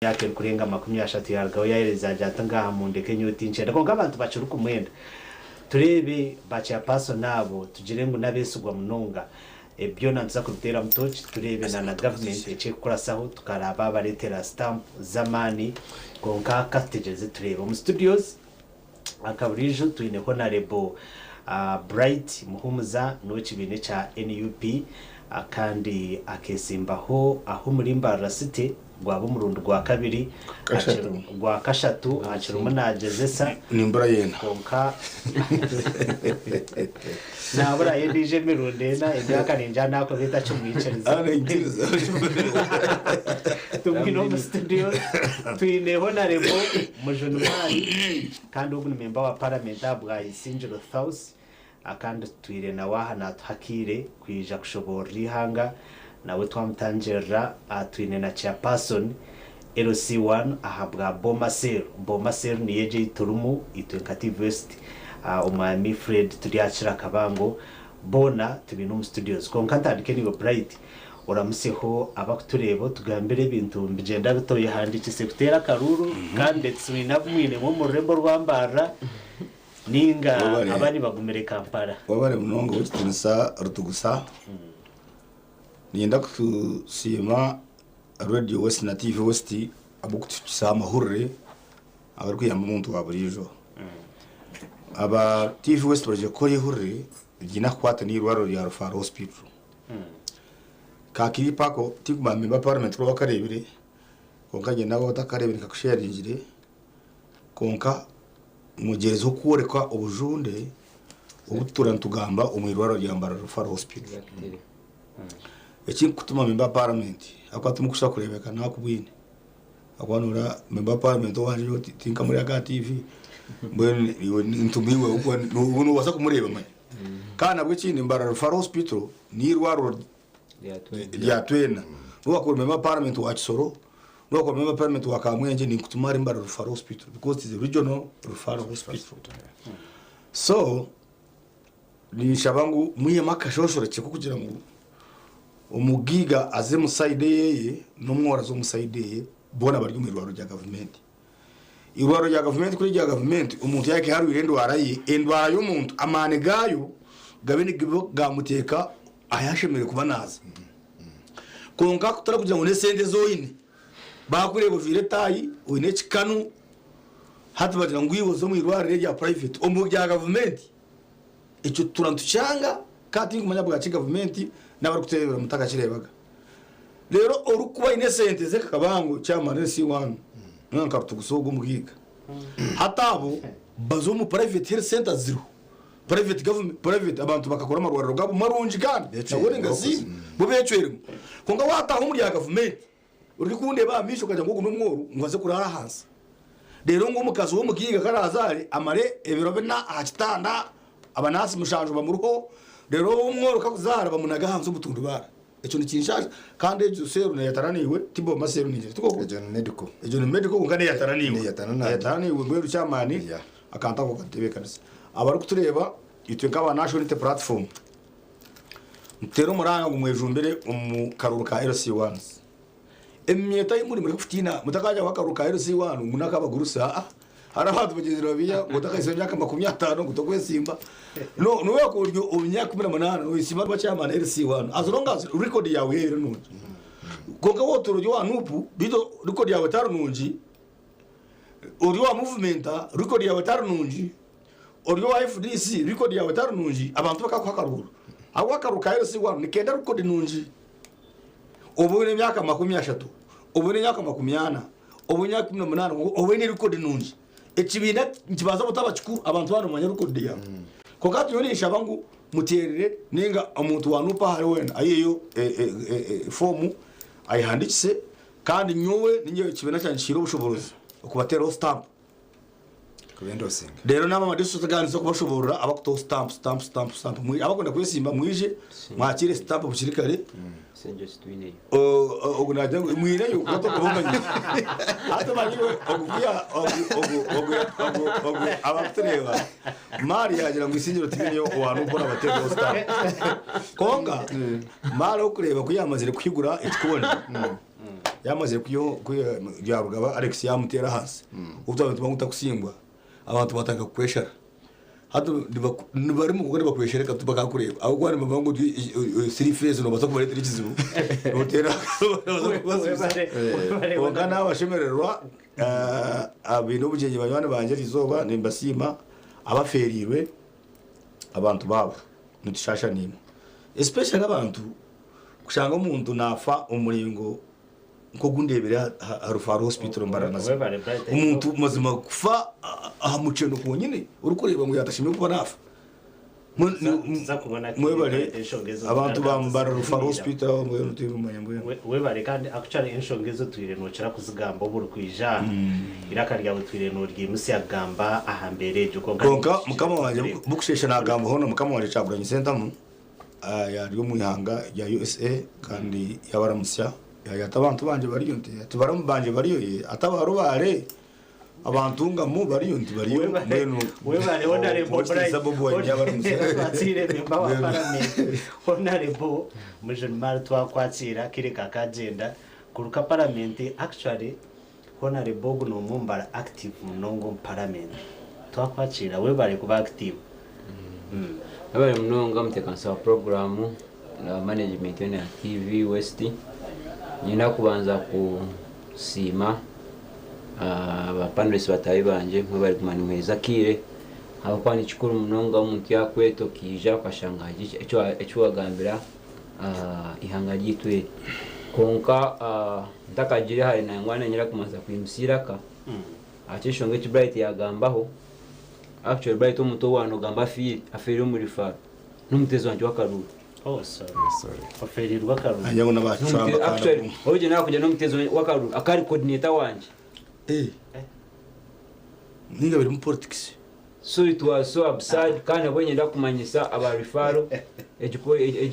yake kurenga 30 yaragaho yahereza jata ngaha mu ndeke nyutinche ndako ngabantu bacuruka umwenda turebe bacha paso nabo tugire ngo nabesugwa munonga ebyo nanza kubitera mutochi turebe na government eche kurasaho tukaraba baretera stamp zamani gonka castage turebe mu studios akaburijo tuine honorable Bright Muhumuza no kibine cha NUP akandi akesimbaho aho muri Mbarara City gwabo murundo gwa kabiri gwa kashatu aciruma najezesa nimbura yena konka nabura yedije mirundena ibyaka ninja nako bita cyumwicariza arengiriza tumino mu studio tuine honorable mujunumari kandi ubu member wa parliament abwa Isinjiro House akandi tuire na wahana tuhakire kwija kushobora ihanga nawe twamtanjera atwine na chairperson LC1 ahabwa Bomaser ni yeje iturumu itwenkati West umami Fred turyakira kabango bona tubino mu studios konkantandike niwe Bright uramuseho abakuturebo tugambere ibintu bigenda bitoye handikise kutera karuru kandi twinavumine mu murembo rwambara ninga abani bagumere Kampala wabare munongo ukitinisa rutugusa nienda kusima Radio West na TV West abukutisa amahurre agarukiyamba umuntu waburijo aba TV West project ko yihurre gina kwata ni rwaro ya Rufaro Hospital kakiri pako tiguma memba parliament ko bakarebire konka genda go takarebire kakusharingire konka mugereza ukureka ubujunde ubutura ntugamba umwirwaro ryambara Rufaro Hospital ekintu kutuma memba parliament akwatuma kushaka kurebeka nakubwine akwanura memba parliament wanje tinka muri aga TV mbone ntumiwe ubu wasa kumureba manye kana bwe kindi mbara Rufaro Hospital ni rwaro ya twena nuko memba parliament wa Kisoro nuko memba parliament wa Kamwenje ni kutumara mbara Rufaro Hospital because it is regional Rufaro Hospital so ni shabangu muye makashoshora cyo kugira ngo umugiga aze musaide yeye n'umwora zo musaide ye bona bari mu irwaro rya government irwaro rya government kuri rya government umuntu yake haru irendo waraye endwara y'umuntu amane gayo gabene gamuteka ayashemere kuba naza konka kutara kugira ngo nesende zoine bakurebo vire tayi uine chikanu hatu bagira ngo ibozo mu irwaro rya private omu rya government icyo turantucyanga kati ngumanya bwa government nabari kutebera mutaka kirebaga rero orukuba inesente ze kabango cyama LC1 nka tugusogo mugiga hatabo bazo mu private health center zero private government private abantu bakakora amarwaro gabo marunji kandi nabone ngazi bubecwere konga wataho muri ya government uri kunde ba misho kaja ngo n'umworu ngwaze kurara hansi rero ngo mukazi wo mugiga karazari amare ebirobe na akitanda abanasi mushanjo bamuruho rero umworo kakuzara bamunaga hanze ubutundu bara eco ni kinshaje kandi ejo seru na yataraniwe tibo maseru nije tuko ejo ni medical ngane yataraniwe bwe rucyamani akanta ko gatebe kanisa abari kutureba itwenka ba national platform mutero muranga umwejumbere umukaruru ka LC1 emyeta y'imuri muri kufitina mutakaja wakaru ka LC1 munaka bagurusa harahatu bagezera biya gutakayisa myaka 50 gutokwesimba no yakuryo umyaka 18 no isimba bacamana LC1 azoronga record yawe rero nunji gonga wotoryo wanupu bido record yawe tarununji uri wa movement record yawe tarununji uri wa FDC record yawe tarununji abantu bakakwakaruka awakaruka LC1 nikenda record nunji obone myaka 30 obone myaka 40 obone myaka 18 obone record nunji ekibina nkibaza mutabachukuru abantu bano manya record ya ko gatu yoni shabangu muterere ninga umuntu wanupa hari wena ayeyo formu ayihandikise kandi nyowe ninge kibina cyanshira ubushobozi kubatera stamp kubendosinga rero nama madiso taganizo kubashobora abakuto stamp muri abakunda kwesimba mwije mwakire stamp bushirikare senje twine ogunaje mwire yo kwato kubonganye hata manyiwe ogu abakutereba mari yagira ngo Isinjiro twine yo wanu ukora abatero stamp konga mari okureba kuyamazire kwigura ikubona yamaze kuyabugaba Alex yamutera hasi ubutabantu bamutakusimbwa abantu batanga kweshara hado nibarimo kugora bakweshera katubaka kureba aho kwani mabango 3 phase no bazakubare trikizibu rotera ogana abashemererwa abintu bugenye banywane banje rizoba nimbasima abaferirwe abantu babo nutishasha nimo especially abantu kushanga umuntu nafa umuringo nko gundebera Rufaro Hospital mbaramaze umuntu mazima kufa ahamuceno konyine uri kureba ngo yatashimye kuba nafa mwebare abantu bambara Rufaro Hospital mwe n'utuye mu manyambuye webare kandi actually inshongezo tuyire no kira kuzigamba buri kwija irakarya butwire no ryimusi yagamba ahambere konka mukama wanje bukushesha nagamba hono mukama wanje cyaburanye center mu yaryo muyanga ya USA kandi yabaramusya yatabantu banje bariyo nti atubaramu banje bariyo atabaro bare abantu ngamu bariyo nti bariyo mbeno webare onare bo kwatsire memba wa parliament onare bo mujen mal twa kwatsira kire kakagenda kuruka parliament actually onare bo no mumbara active munongo parliament twa kwatsira webare kuba active abari munonga mutekansa programu na management ya TV West nyina kubanza kusima abapanelisi batayi banje mwe bari kumanimeza kire abapani chikuru munonga umuntu yakweto kija kwashangaje echo agambira ihanga ryitwe konka ndakagire hari na ngwana nyira kumaza kwimusiraka akishonge Bright yagambaho actually Bright umuntu wano gamba afiri muri fa n'umutezo wanje wakaruru sorry aferirwa karuru anyango nabacamba actually oje nakujya n'umutezo wakaruru akari coordinator wanje ninga biri mu politics so it was so absurd kandi abonye ndakumanyisa aba referral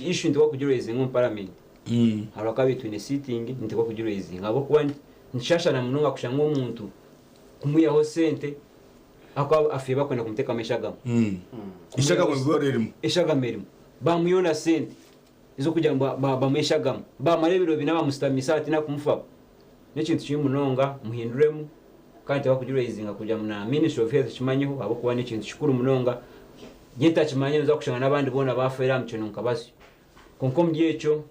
issue ntwa kugireze mu parliament haraka between sitting ntwa kugireze ngabo kuba nshasha na mununga kushanga umuntu kumuyaho sente akwa afiba kwenda kumteka meshagamo ishagamo biborerimo ishagamerimo bamuyona sente izo kujya bameshagamo bamarebiro binaba mustamisati na kumufaba n'ikintu cy'umunonga muhinduremo kandi bakugireze nga kujya na Ministry of Health kimanyeho abo kuba n'ikintu kikuru munonga gita kimanye nza kushanga nabandi bona bafera mceno nkabasi konko mbyecho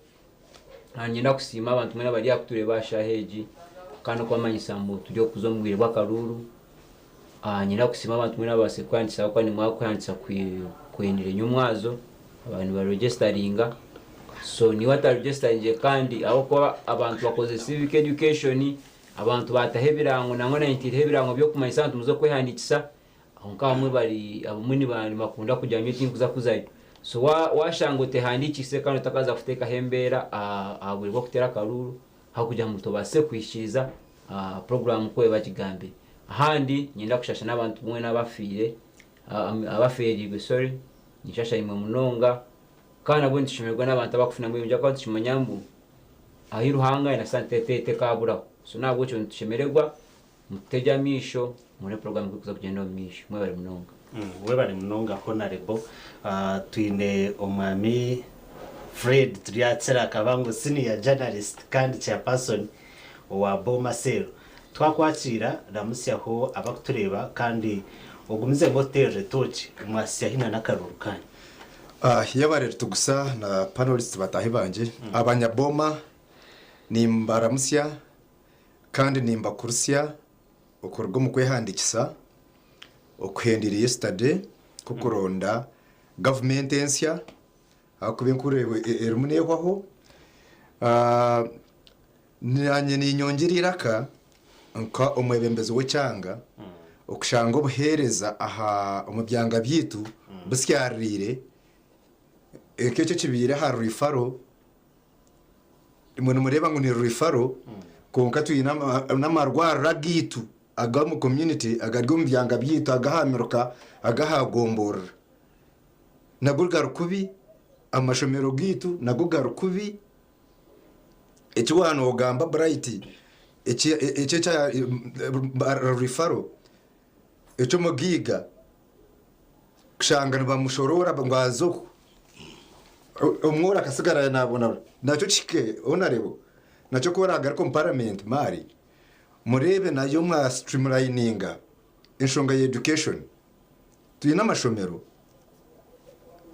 anyenda kusima abantu mwe bari yakuture bashaheji kandi kwamanyisa mu tujyo kuzomwire bakaruru anyenda kusima abantu mwe nabase kwandisa kwa ni mwakwandisa kwendire nyumwazo abantu ba registeringa so ni wata registeringe kandi abo kwa abantu bakoze civic education abantu batahebirango nango na intihebirango byo kumanyisa abantu muzo kwehandikisa onkamwe bari abumuni bari makunda kujya meeting kuzayi so washangote handikise kandi takaza kuteka hembera aburi bwo kutera karuru hakujya muto base kwishiriza program ko bakigambe ahandi nyenda kushasha nabantu mwe nabafire abaferi sorry nishasha imwe munonga kana bwo ndishimirwa nabantu bakufina mwe bya kwati chimanyambu ahiruhanga ina santete kabura so nabwo cyo ndishimererwa mutejamisho muri program kuza kugenda misho mwe bari munonga we bari munonga honorable twine omwami Fred Triatsera kabango senior journalist kandi chairperson wa Boma Sero twakwakira ramusyaho abakutureba kandi ugumize ngo tere tochi mwasya hina nakaruru kandi yabarere tugusa na panelists batahe banje abanyaboma nimbaramusya kandi nimba kurusya ukorwa mu kwehandikisa okhendiri yesterday kukuronda government ensya akubinkure erumunehwaho nanye ninyongiriraka nka omwebembezo w'ecyanga okushanga obuhereza aha omubyanga byitu busyarire ekyo kibire ha rifaro imwe mureba ngo ni rifaro konka tuyina n'amarwara gitu aga mu community agaryo mubyanga byitu agahameruka agahagombora nagurga rukubi amashomero gitu nagurga rukubi ekiwano ogamba Bright eche cha rifaro echo mugiga kushanga bamushorora ngwazo umwora kasigara nabona nacyo chike onarebo nacyo kubaragara ko mu parliament mari murebe nayo mwa streamlininga inshonga ya education tuyina amashomero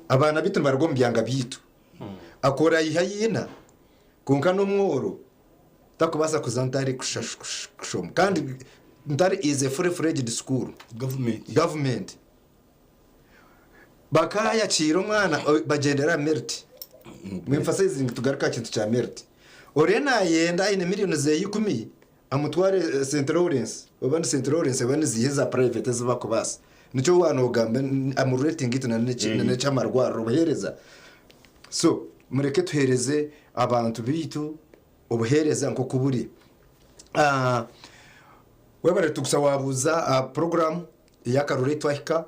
abana bitu baragombyanga bitu akora yihayina konka n'umworo takubasa kuzantari kushoma kandi ntari is a full-fledged school government bakaya ciro mwana bagendera merit mwemphasizing tugaruka kintu cya merit orena yenda ine millions ze 10 amutware St Lawrence obandi St Lawrence bani zihiza private zibakubasa nicyo wanogamba amurating it na cyamarwaro bahereza so mureke tuhereze abantu bitu ubuhereza nko kuburi webare tugusaba wabuza program ya Karure twahika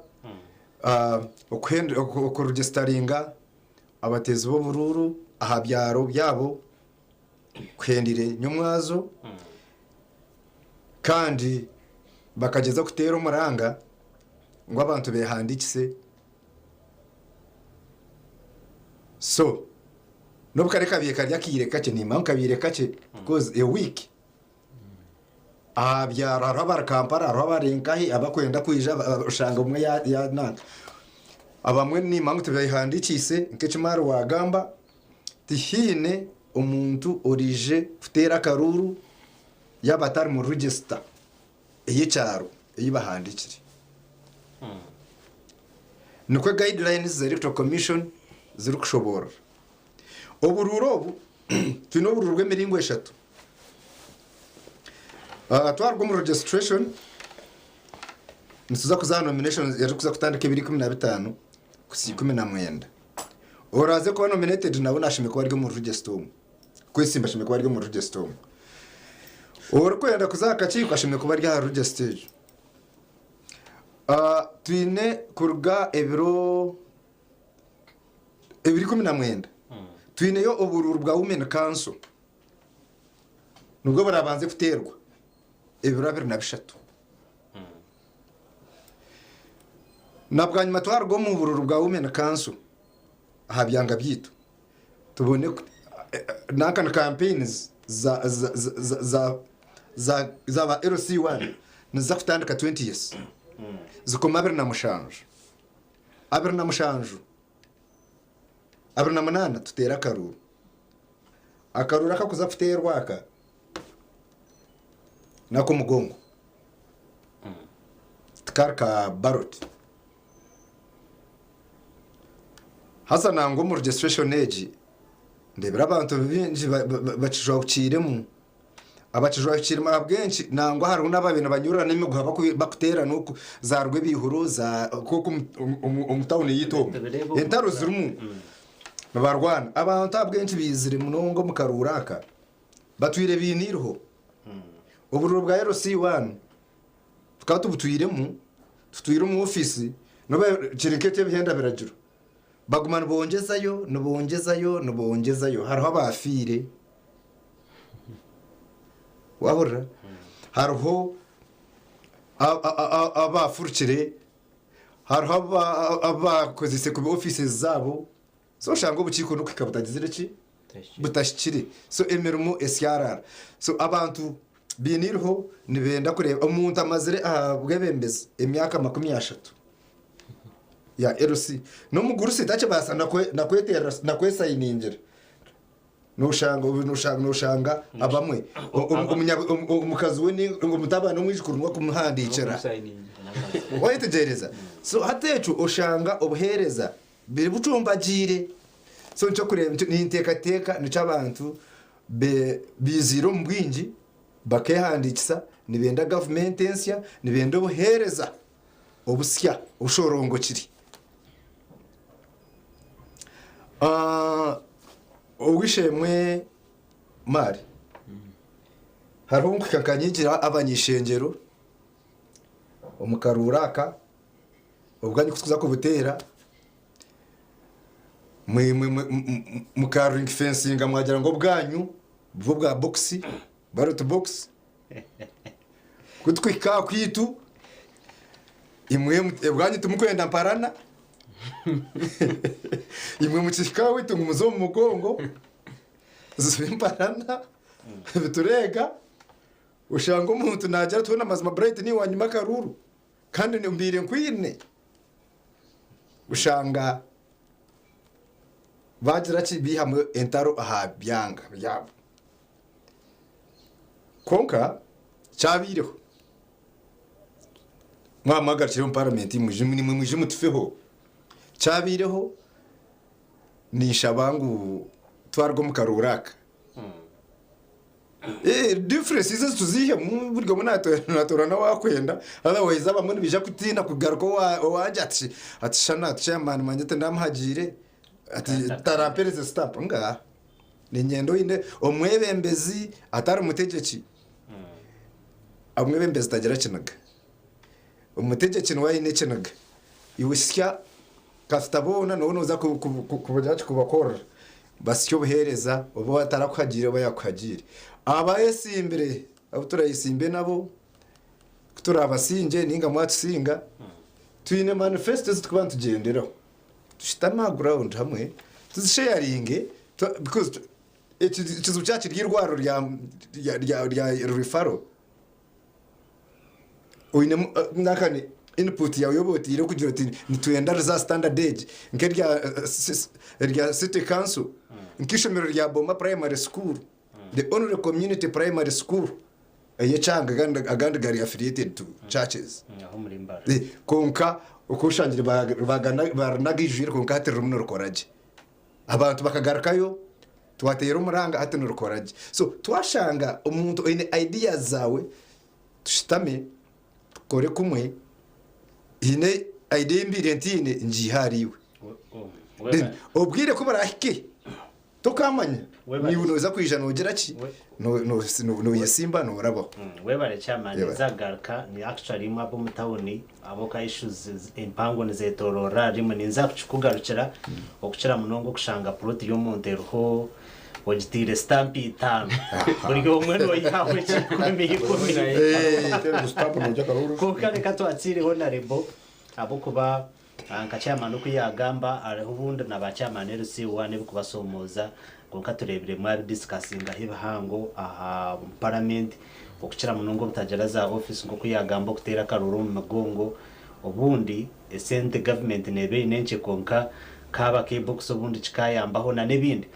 okuregisteringa abatezi bo bururu aha byaro byabo kwendire nyumwazo kandi bakageza kutera umuranga ngo abantu behandikise so no bukareka biyekajya kireka cye nimba nkabireka cye because a week byaro abar Kampala abarenkahi abakwenda kwija ushanga umwe ya naka abamwe ni mangu tubihandikise nk'ekimara wagamba tihine umuntu orije kutera karuru yabatari mu register y'icaro yibahandikire nuko guidelines za electoral commission ziri kushobora obururobu tuno bururwe miringo eshatu twarwo mu registration nisuza kuza nomination yaje kuza kutandika 2015 kusi 19 oraze ko nominated nabo nashime ko bari mu register kwisimba shime ko bari mu register kwenda kuzaka chiko ashimwe ko bari ha register twine kurga ebiro 2019 twine yo ubururu bwa women council nubwo barabanze kuterwa ebiro 2023 nabwanyuma twarwo mu bururu bwa women council ahabyanga byito tubone nakana campaigns za LC1 niza kutandika 20 years zikoma abirina mushanju abirina munana tutera karuru akarura kakuza kuterwa aka nako mugongo tkarka barot hasa nango mu registration age ndebera abantu binji bacishwa kuciremu abacishwa kucirema abwenshi nango hari n'ababina banyurana n'imiguha bakutera nuko zarwe bihuruza koko umutawuni yito entaro zirumu barwana abantu abwenshi bizire munongo mukaruraka batwire binirho ubururu bwa LC1 tukaba tubutwiremu tutwire mu office no kirikete bihenda birajuru bagumana bongezayo hariho abafire wabura hariho abafurukire hariho abakozese ku offices zabo so shanga ubukiko no kwikabutagizire ki butashikire so emirimo SRR so abantu binirho nibenda kureba umuntu amazire bwebembeze emyaka 30 ya LC no mugurusi tache basa nakwetera nakwesayiningira nushanga abamwe umukazi we ni umutabana umwijikuru kumuhandikira wayitegereza so hatecu ushanga obuhereza biri bucumbagire so nco kureba ni intekateka nico abantu biziro mbwinji bakehandikisa nibenda government ensya nibenda obuhereza obusya ushorongo kiri owishemwe mari hariho nkakanyingira abanyishengero omukaruraka ubwanyu kutuza kubutera mukaring fencing amwagira ngo bwanyu bwo bwa boxi barot box kutwika kwitu imwe ubwanyu tumukwenda mparana imwe mukikawe tungumuzo mu mugongo zimparana biturega ushanga umuntu najya tubona amazima bright ni wanyuma karuru kandi ni mbire nkwine ushanga bagira ki bihamwe entaro aha byanga byabo konka cyabireho mwamagarikira mu parliament mujimu tufeho cyabireho ni shabangu twarwo mu karuraka difference izo tuzihe mu buryo munatora na wakwenda otherwise abamwe bija kutina kugaruka wanje ati shana chairman manje ndamhagire ati tarapereze stop nga ni nyendo inde omwebembezi atari umutegeki amwebembezi tagira kinaga umutegeki nwaye ne kinaga iwisya kastabona no noza kubajaje kubakora basyo buhereza obo atarakwagire bayakwagire abayesimbire abo turayisimbe nabo turabasinje ninga mwatsinga twine manifestos tukaba tugenderaho dushitama ground hamwe tuzisharinge because ikizu cyacu ry'irwaro rya rifaro oine nakane input yawe yobotire kugira ati nituyenda za standard age nke rya city council nkishomero rya Boma primary school the only community primary school yechanga agandi gari affiliated to churches aho muri mbara konka ukushangira baranagijira konka atero runo rukoraje abantu bakagarakayo twatera umuranga ateno rukoraje so twashanga umuntu ine ideas zawe tushitame kore kumwe ine idea mbire ntine njihariwe obwire ko barahike tokamanya ni unoza kwijana ugera ki no yesimba no rabaho webare cyamanye zagaruka ni actually mu abo mutawuni abo ka issues impango nezetorora rimwe ninza kugarukira okucira munongo kushanga plot yo monderuho ogitire stamp itano buri umwe no yawe cyikumi stamp no jakaruru ko kare kato atire honorable abo kuba ankacyamana uko yagamba ariho ubundi nabacyamanera usiwane bukubasomoza ngo turebere mwa discussinga hibahango aha parliament okukira munongo butajara za office ngo kuyagamba kutera karuru mu magongo ubundi sente government nebe nenche konka kaba ke box ubundi kikayambaho na nebindi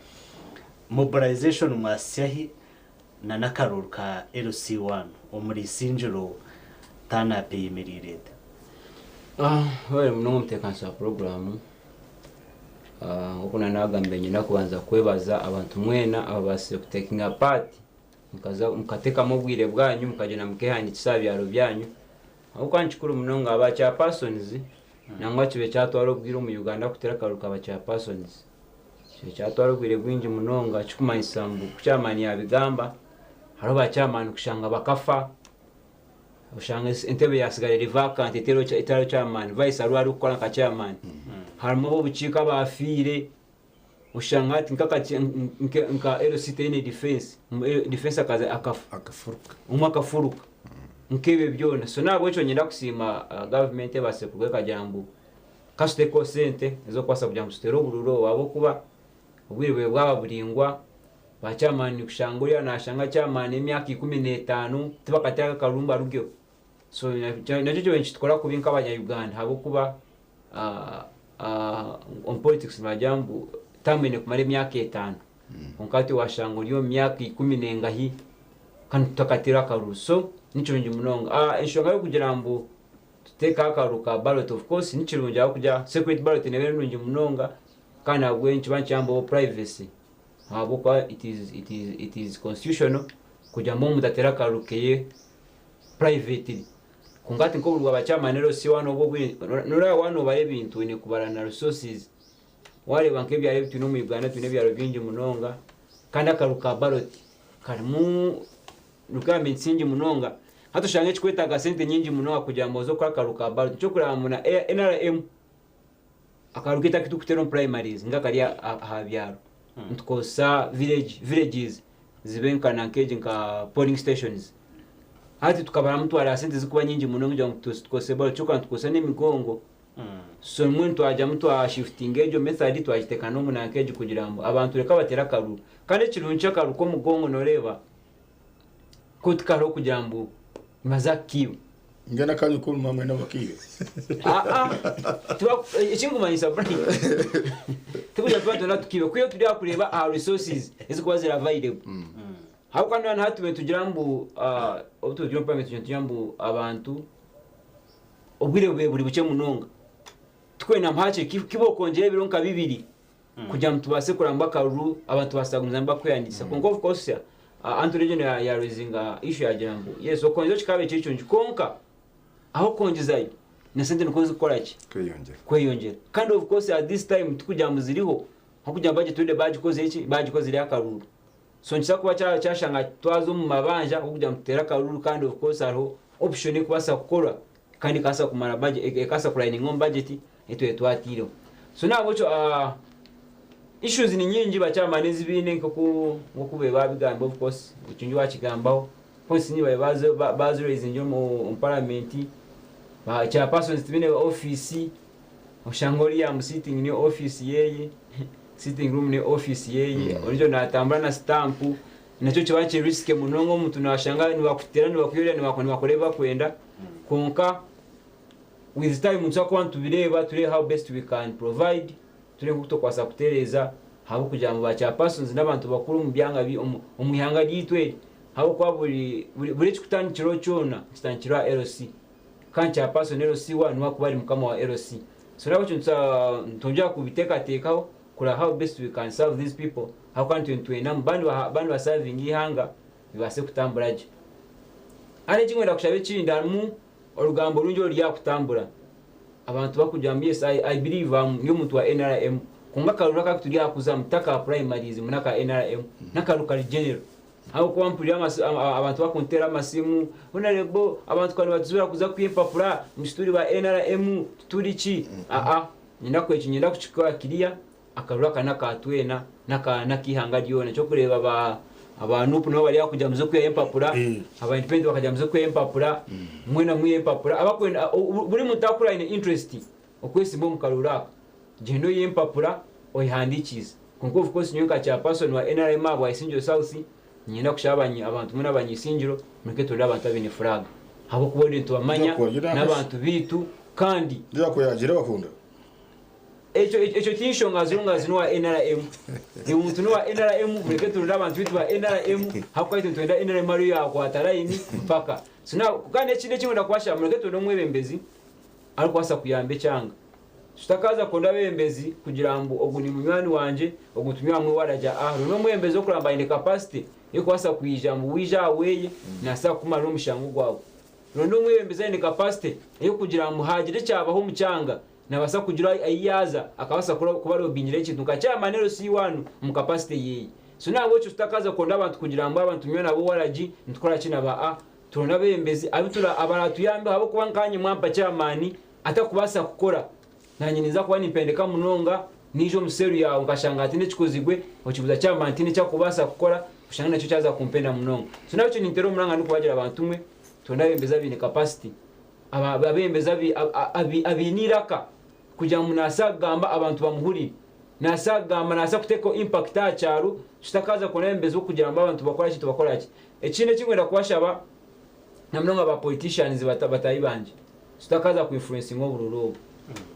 mobilization mwasyahi na nakaruru ka LC1 omuri sinjiro tana peyimirire wale mnongo mtekansa programu ukuna nagambe nyina kubanza kwebaza abantu mwena abase taking part mukateka mubwire bwanyu mukagena mukehani kisabyaro byanyu uko anchikuru mnongo abacha persons nangwa kibe cyatwaro bwira mu Uganda kutera karuka abacha persons kibe cyatwaro bwire bwinji munonga kikumanyisambu kucyamani yabigamba haro bacamani kushanga bakafa ushanga entebe yasigare vacant itero chairman vice ari ukora ka chairman harimo bo bucika bafire ushanga ati nka LCTN defense akaza akafuruka akafuruka nkebe byona so nabo cyo nyenda kusima government base kugwe kajambu kasite ko sente zo kwasa kujambu stero bururo wabo kuba ubwirwe bwababuringwa ba chairman kushangurira nashanga chairman emyaka 15 tibakataka karumba rugyo so najo benshi tukora kubinka abanya Uganda habo kuba on politics majambu tamene kumare myaka 5 onkati washanguriyo myaka 10 ngahi kan tutakatira karuso nichirungi munonga enshoga yo kugira mbu tuteka akaruka ballot of course nichirungi akuja secret ballot nebere nungi munonga kana gwenchi bancyambo privacy habo kwa it is constitutional kuja mu mudatera karukeye privately kungati nko burwa bachamanero si wano bwo nora wano bare bintu ni kubarana resources wale banke byare bitu no mu Uganda tune byaro byinji munonga kandi akaruka ballot karimu rukambe nsingi munonga hato shange chikweta ga sente nyingi munonga kuja mozo kwa karuka ballot cyo kuramuna NRM akarukita kitu kutero primaries ngakari ahabyaro ntukosa villages zibenka na nkeje nka polling stations hati tukabara mtu ara sente zikuba nyingi munonga ngira tukose ballot cyo kandi tukose n'imigongo so muntu aja mtu a shifting ejo method twajitekana no munankeje kugira ngo abantu reka batera karu kandi kiruncha karu ko mugongo noreba ko tukaro kugira ngo mazakiyo ngena kanyu ko mama n'abakiyo tuba ikingumanyisa bari tubuja tuba tunakiyo kuyo turi kureba our resources ezikuba zira available hako kandi hatume tugira ngo tugira permit tugira ngo abantu ubwire buri buce munonga twena mpache kibokongera bironka bibiri kugira ngo tubase kuramba karuru abantu basagumza mba kwiyandisa konko of course antoregene ya raising issue ya jambo yes okonzo kikabe cyico ngikonka aho kongezayo nasende nukoze gukora ki kweyongera kandi of course at this time tukujya muziriho nko kujya baje tude baje koze iki baje koze iri akaruru so nshaka kuba cyashanga twazo mu mabanja ko kujya mutera akaruru kandi of course ariho option yo kubasa gukora kandi kasa kumara budget kasa kulining on budget etwe twatiro so nabo cyo issues ni nyingi bacamane zibine nko kube babigamba of course ukinji wakigambaho points ni bazo raising mu parliament ba cha persons tibine office ushangori ya sitting ni office yeye sitting room ni office yeye orijo natambura na stamp nacho kibache risk munongo mtu nashanga ni bakutera ni bakuyora ni bakoni bakoreba kwenda konka with time mutako want bireba turi how best we can provide turi kutokwasa kutereza habo kugira mu bacha persons n'abantu bakuru mu byanga umwihanga ryitwe habo kwa buri kitankiro cyona kitankira LC kancha person LC wa ni wakubari mukama wa LC so nabo cyunza ntonja kubiteka tekaho kula how best we can serve these people how can to bandi wa serving ihanga bibase kutamburaje ane kimwenda kushabe kinda mu orugambo runjo rya kutambura abantu bakujambiye I believe yo muntu wa NRM kunga karuraka kuturi akuza mutaka primaries munaka NRM nakaruka general aho kwa mpuri abantu bakontera amasimu unarebo abantu kwani batuzura kuza kwipapura musturi ba NRM turi ki nyenda kwechi nyenda kuchikwa kiriya akaruraka nakatwena nakihanga ryone cyo kureba abantu no bari yakujya muzo kwiyempapura aba independent bakajya muzo kwiyempapura mwena mwiyempapura abakwenda buri mutakura ine interest okwesi mbo mukaruraka gendo yempapura oyihandikiza konko of course nyuka cha person wa NRM abo isinjo south nyenda kushabanye abantu muna banyisinjiro mureke turi abantu abine flag habo kubone tubamanya n'abantu bitu kandi ndako yagira bakunda echo tinsho ngazungazi no wa NRM ni umuntu no wa NRM mureke turi abantu bitu ba NRM hakwaite twenda NRM ari yakwatara ini mpaka sina kandi ekinde kimwe ndakwasha mureke turi mwebembezi ari kwasa kuyambe cyanga tutakaza konda bembezi kugira ngo oguni munywani wanje ogutumya mwe waraja no mwembezi zo kuramba ine capacity yo kwasa kuyija mu wija weye nasa kumara umushango gwawo no mwembezi ine capacity yo kugira ngo hagire cyabaho mucyanga nabasa kugira ayaza akabasa kuba robinyire ikintu kacamanero C1 mu capacity yeye so nabo cyo tutakaza konda abantu kugira ngo abantu nywena bo waraji ntukora kina ba tuna bembezi abitura abaratu yambe habo kuba nkanye mwampa cyamani atakubasa gukora nanyiniza kuba nipendeka munonga nijo museru yawe ngashanga ati nekikozigwe okibuza cyamantine cyakubasa gukora ushanga nacyo cyaza kumpenda munonga so nabyo ni intero muranga nukubagira abantu mwe tona bembeza bine capacity ababembeza abiniraka kujya munasagamba abantu bamuhuri nasagamba nasa kuteko impact acharu tutakaza konembeza kugira ngo abantu bakora iki tubakora iki ekine kimwenda kwashaba namnonga ba politicians batayi banje tutakaza ku influence ngobururubu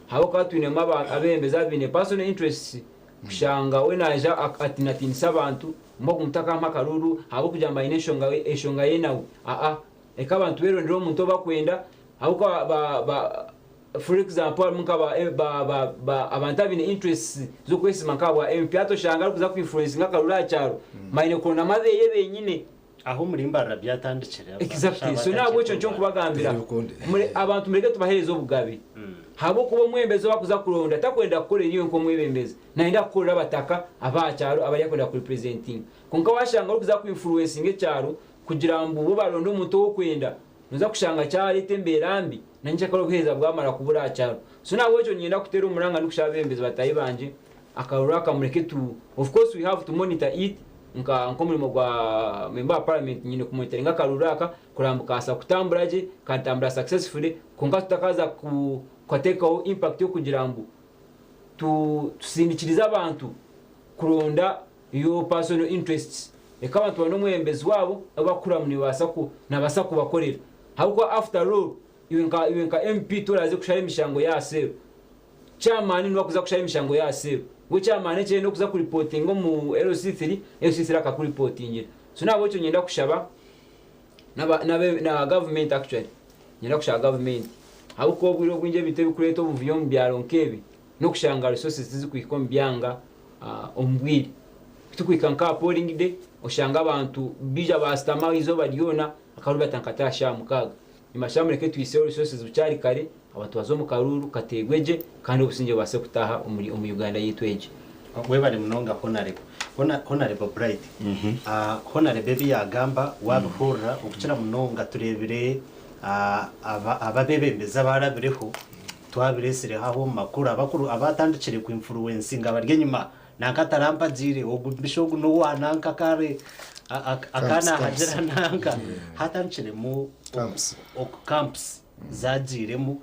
habo katwine maba abembeza bine personal interests kushanga we naja atinatinisa abantu mbo kumutaka makaruru habo kujamba ineshonga yenawe eka abantu bero ndiro muntu bakwenda habo ba for example mukaba abantu abine interests zo kwesima nkabwa MP atoshanga kuza ku influence ngakarura cyaro maine kona maze yebe nyine aho murimbarira byatandikira exactly so nabo cyo kubagambira muri abantu mureke tubaherezo bugabe habo kuba mwembezo bakuza kuronda takwenda gukora iyo nko mwebembeza naenda gukora bataka abacyaro abari yakunda ku representing konka washanga kuza ku influencing cyaro kugira ngo bo baronde umuntu wo kwenda nuza kushanga cyari temberambi nanje ko guheza bwamara kubura cyaro so nabo cyo nyenda kutera umuranga nukushabembeza batayi banje akarura kamureke tu of course we have to monitor it nko muri gwa member parliament nyine kumutera ngakaruraka kurambuka asa kutamburaje katambura successfully konka tutakaza kwateka impact yo kugira ngo tusindikiriza abantu kuronda iyo personal interests reka abantu babone omwebembezi wabo abakuramu nabasa kubakorera ahubwo after all iwe nka MP turaze kushara imishango ya sero chairman ni wakuza kushara imishango ya sero we chairman cyo no kuza ku reporting mu LC3 akakuripotingira so nabo cyo nyenda kushaba na government actually nyenda kushaba government ahubwo bwiro bwinje bite bikureto buvuyo mu byaro nkebi no kushanga resources zikuiko mbyanga ombwiri tukuikanka polling day oshanga abantu bija bastama izo baryona akaruba tankata mukaga imashamureke twise resources ucyari kare abantu bazo mu karuru kategweje kandi obusinge base kutaha mu Uganda yitweje webale munonga honorable bright honorable biyagamba wabuhura okucira munonga turebere ababebembeza barabireho twabiresere haho makuru abatandikire ku influencing abarye nyuma nakatarampa jire ogubishogu no wananka kare akana hajira nanka hatandikire mu camps zajiremo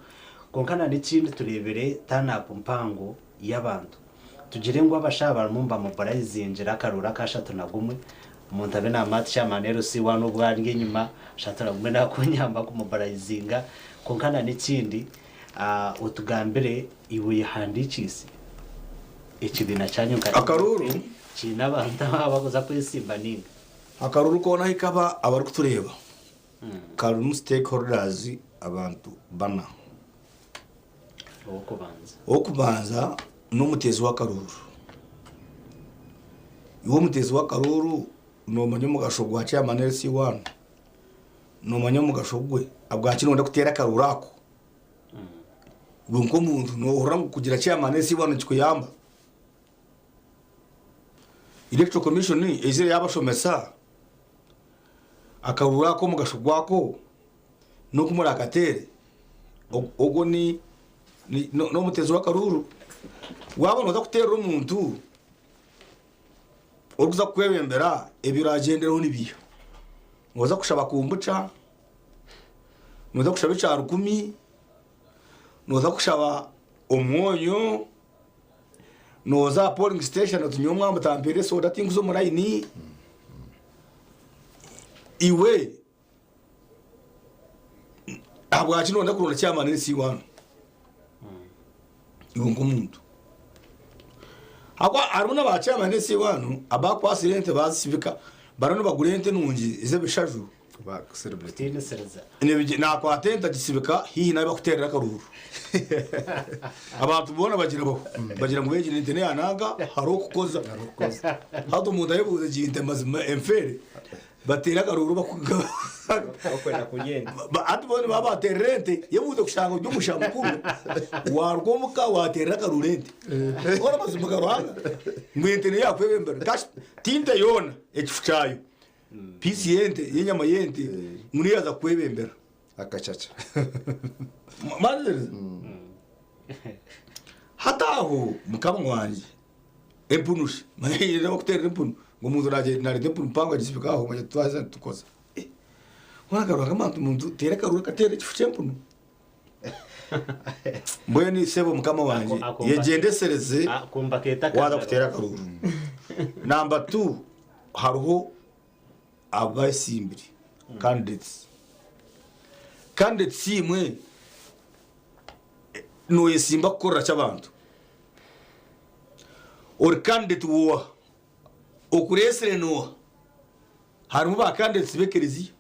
konkana n'ikindi turebere tanapu mpango y'abantu tugire ngo abashaba mumba mobilizingira karura kashatu nagumwe umuntu abe na matsha manero si wano bwange nyuma shatara gumwe nakunyamba ku mobilizinga konkana n'ikindi utugambire ibuye handikisi ekibina cyanyuka akaruru kinabanta abakoza kwisimba ninga akaruru kona hikaba abari kutureba karuru stakeholders abantu bana okubanza n'umutezi w'akaruru iwo mutezi w'akaruru no manyomugasho gwa chairman LC1 no manyomugasho gwe abwakino nda kutera akaruru ako bunko muntu no urangu kugira chairman LC1 kikuyamba electoral commission ni ezire yabashomesa akaruru ako mugasho gwako no kumura akatere ogo ni no mutezi w'akaruru wabona uza kutera umuntu uruza kwebembera ebiragenderaho nibiyo ngoza kushaba kumbuca ngoza kushaba cyaro 10 ngoza kushaba omwonyo noza polling station atunyomwa mutampere so that things zo muraini iwe abwa kino ndakurona cyamana n'isi1 iwe ngomuntu akwa aruna bachama nesi wanu abakwa silente bazisibika barano bagurente nungi ize bishaju ba celebrity tine sereza ne na kwa tenta gisibika hihi nayo bakuterera karuru abantu bona bagira ngo beje nite ne anaga haro kukoza hado munda yebuze jinte mazima enfere batera karuru bakuga okwenda kugenda ati bone baba terrente yebuze kushanga byo mushamukuru warwomuka waterera karurente ora mazima karwanga mwite ne yakwebembera kash tinte yona ekifucayo pisi yente yenyama yente muri yaza kwebembera akacaca manze hataho mukaba mwanje empunushi mayire bakutera empunu ngo muzo naje nari empunu panga gisibikaho maje twaza tukoza wanagarura kamantu muntu tera karura katera kifuce empunu mboye ni sebo mukama wanje yegendesereze akumba keta waza kutera karura number 2 haruho abasimbiri candidates imwe no yesimba korra cy'abantu or candidate wo okuresere no harimo ba candidates bekerezi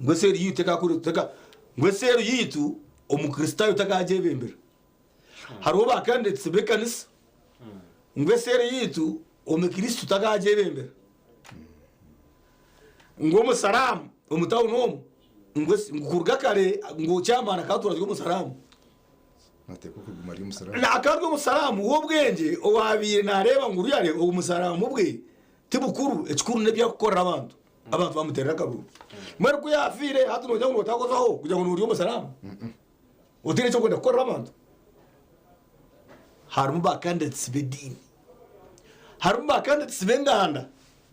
ngo seri yiteka kuri tutaka ngo seri yitu omukristo utakaje bembera harimo ba candidates bekanisa ngo seri yitu omukristo utakaje bembera ngo musaramu umutawu nomu ngo kurga kare ngo cyamana katura ryo musaramu nateko kuguma ari musaramu na akarwo musaramu wo bwenge owabire nareba ngo uriyare uwo musaramu bwe tibukuru ekikuru nebya gukora abantu bamuterera karu mwari kuyafire hatu no jango takozaho kugira ngo uriyo musaramu utire cyo kwenda gukora abantu harimo ba candidates bedini harimo ba candidates benganda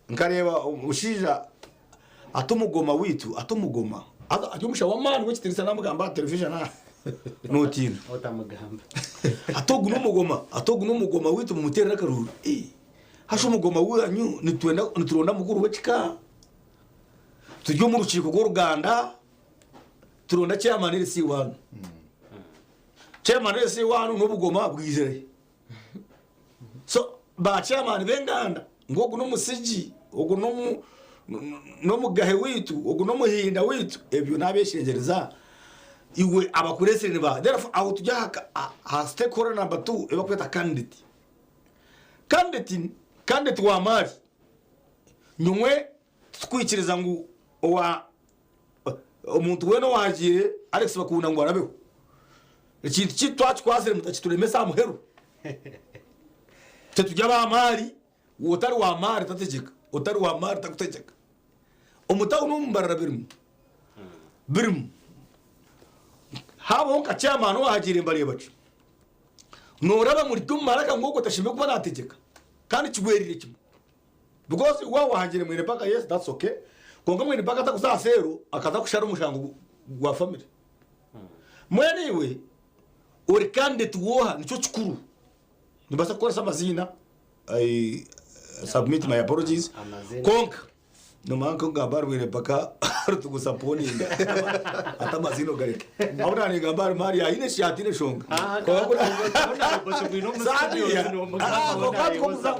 nkareba ushija atumugoma witu atumugoma ajumusha wamani wekitirisa namugamba television notina otamugamba atogu numugoma witu mumuterera karuru hasho umugoma wanyu nituronda mukuru w'ekika tujye mu rukiko rw'Uruganda turonda chairman LC1 chairman LC1 n'ubugoma bwizere so ba chairman b'Enganda ngogo n'umusigi ogo no mugahe witu ogo no muhinda witu ebyo nabeshengereza iwe abakuresere ba therefore aho tujya ha stakeholder number 2 ebakweta candidate wa mari nyumwe twikiriza ngo wa umuntu weno wagiye Alex bakunda ngo arabeho ikintu kitwakwazire mutakituremesa amuheru tujya ba mari utari wa mari tategeka utari wa mari takutegeka umutaho n'umbarara birim habo nka chairman wahagire mbariye bacu noraba muri dumaraka ngo gutashimbe kuba nategeka kandi kigwerire kimwe because wahagire mwene paka yes that's okay konga mwene paka takuzasero akaza kushara umushango wa family mwene iwe uri candidate woha nico cikuru nibasa gukora amazina I submit my apologies konka no manko ngabar mwene paka tugusaponinga ata mazino gareke ahora ni ngabar Maria ine shati ne shonga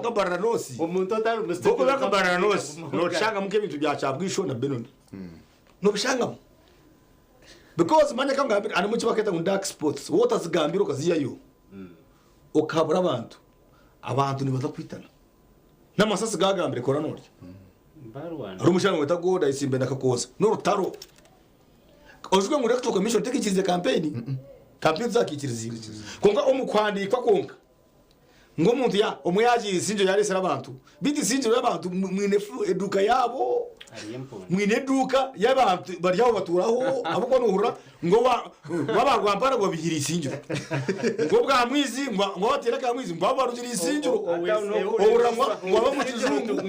ko baranosi umuntu atari boko baka baranosi no shanga muke bintu bya cyabwisho na benoni no bishanga because manye kanga ani mu kibaketa mu dark spots water zigambiro kaziyayo ukabura abantu nibaza kwitana n'amasasi gagambire kora noryo ari umushanga wita goda isimbe nakakoza n'urutaro ojwe mu electoral commission tekikirize campaign zakikiriza konka umukwandikwa konka ngo muntu ya umuyaji isinjo yaresera abantu biti sinjo y'abantu mwinefu eduka yabo mwine duka y'abantu baryaho baturaho abuko nuhura ngo wabarwambara ngo bihiri isinjo ngo bwa mwizi ngo batera ka mwizi ngo barugira isinjo ora ngo bamukizungu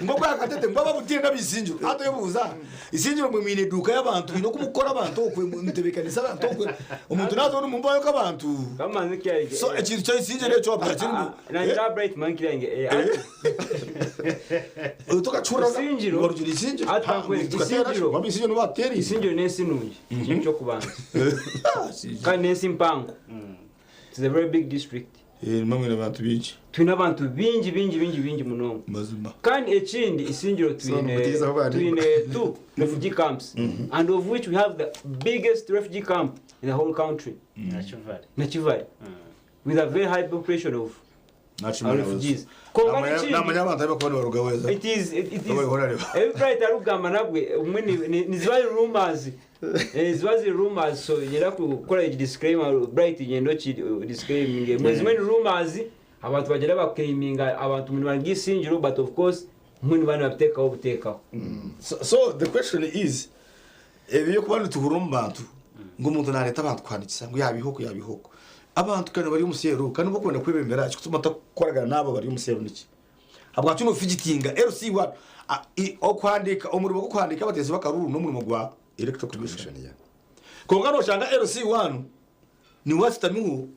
ngo kwa katete ngo babutinda bisinjo ato yobuza isinjo mu mwine duka y'abantu no kumukora abantu okwe mutebekanisa abantu umuntu nazo n'umumba yo kabantu kamanzi kyari so ikintu cyo isinjo ne cyo aparatingo na bright man kirange tukachura isinjiro barugira isinjo isinjiro babisinjo no bateri isinjiro nesi nungi ikintu cyo kubanza kandi nesi mpango it's a very big district mamwe n'abantu bingi twina abantu bingi munongo mazima kandi ekindi isinjiro twine two refugee camps and of which we have the biggest refugee camp in the whole country Nachivari with a very high population of refugees it is every bright arugamba nabwe ni zibazi rumors so yera gukora disclaimer bright ngendo ki disclaiming mwezi mwe rumors abantu bagera bakaiminga abantu muri bangisinjiro but of course mwini bana butekaho so the question is ebiyo kubana tuhurumba abantu ngo umuntu nareta abantu kwandikisa ngo yabihoko abantu kandi bari umuseru kandi bakunda kwebembera cyo gutuma takoragana nabo bari umuseru niki abwa cyo figitinga LC1 okwandika umurimo wo kwandika bateze bakaruru no murimo gwa electoral commission ya kongano shanga LC1 ni wasitamiho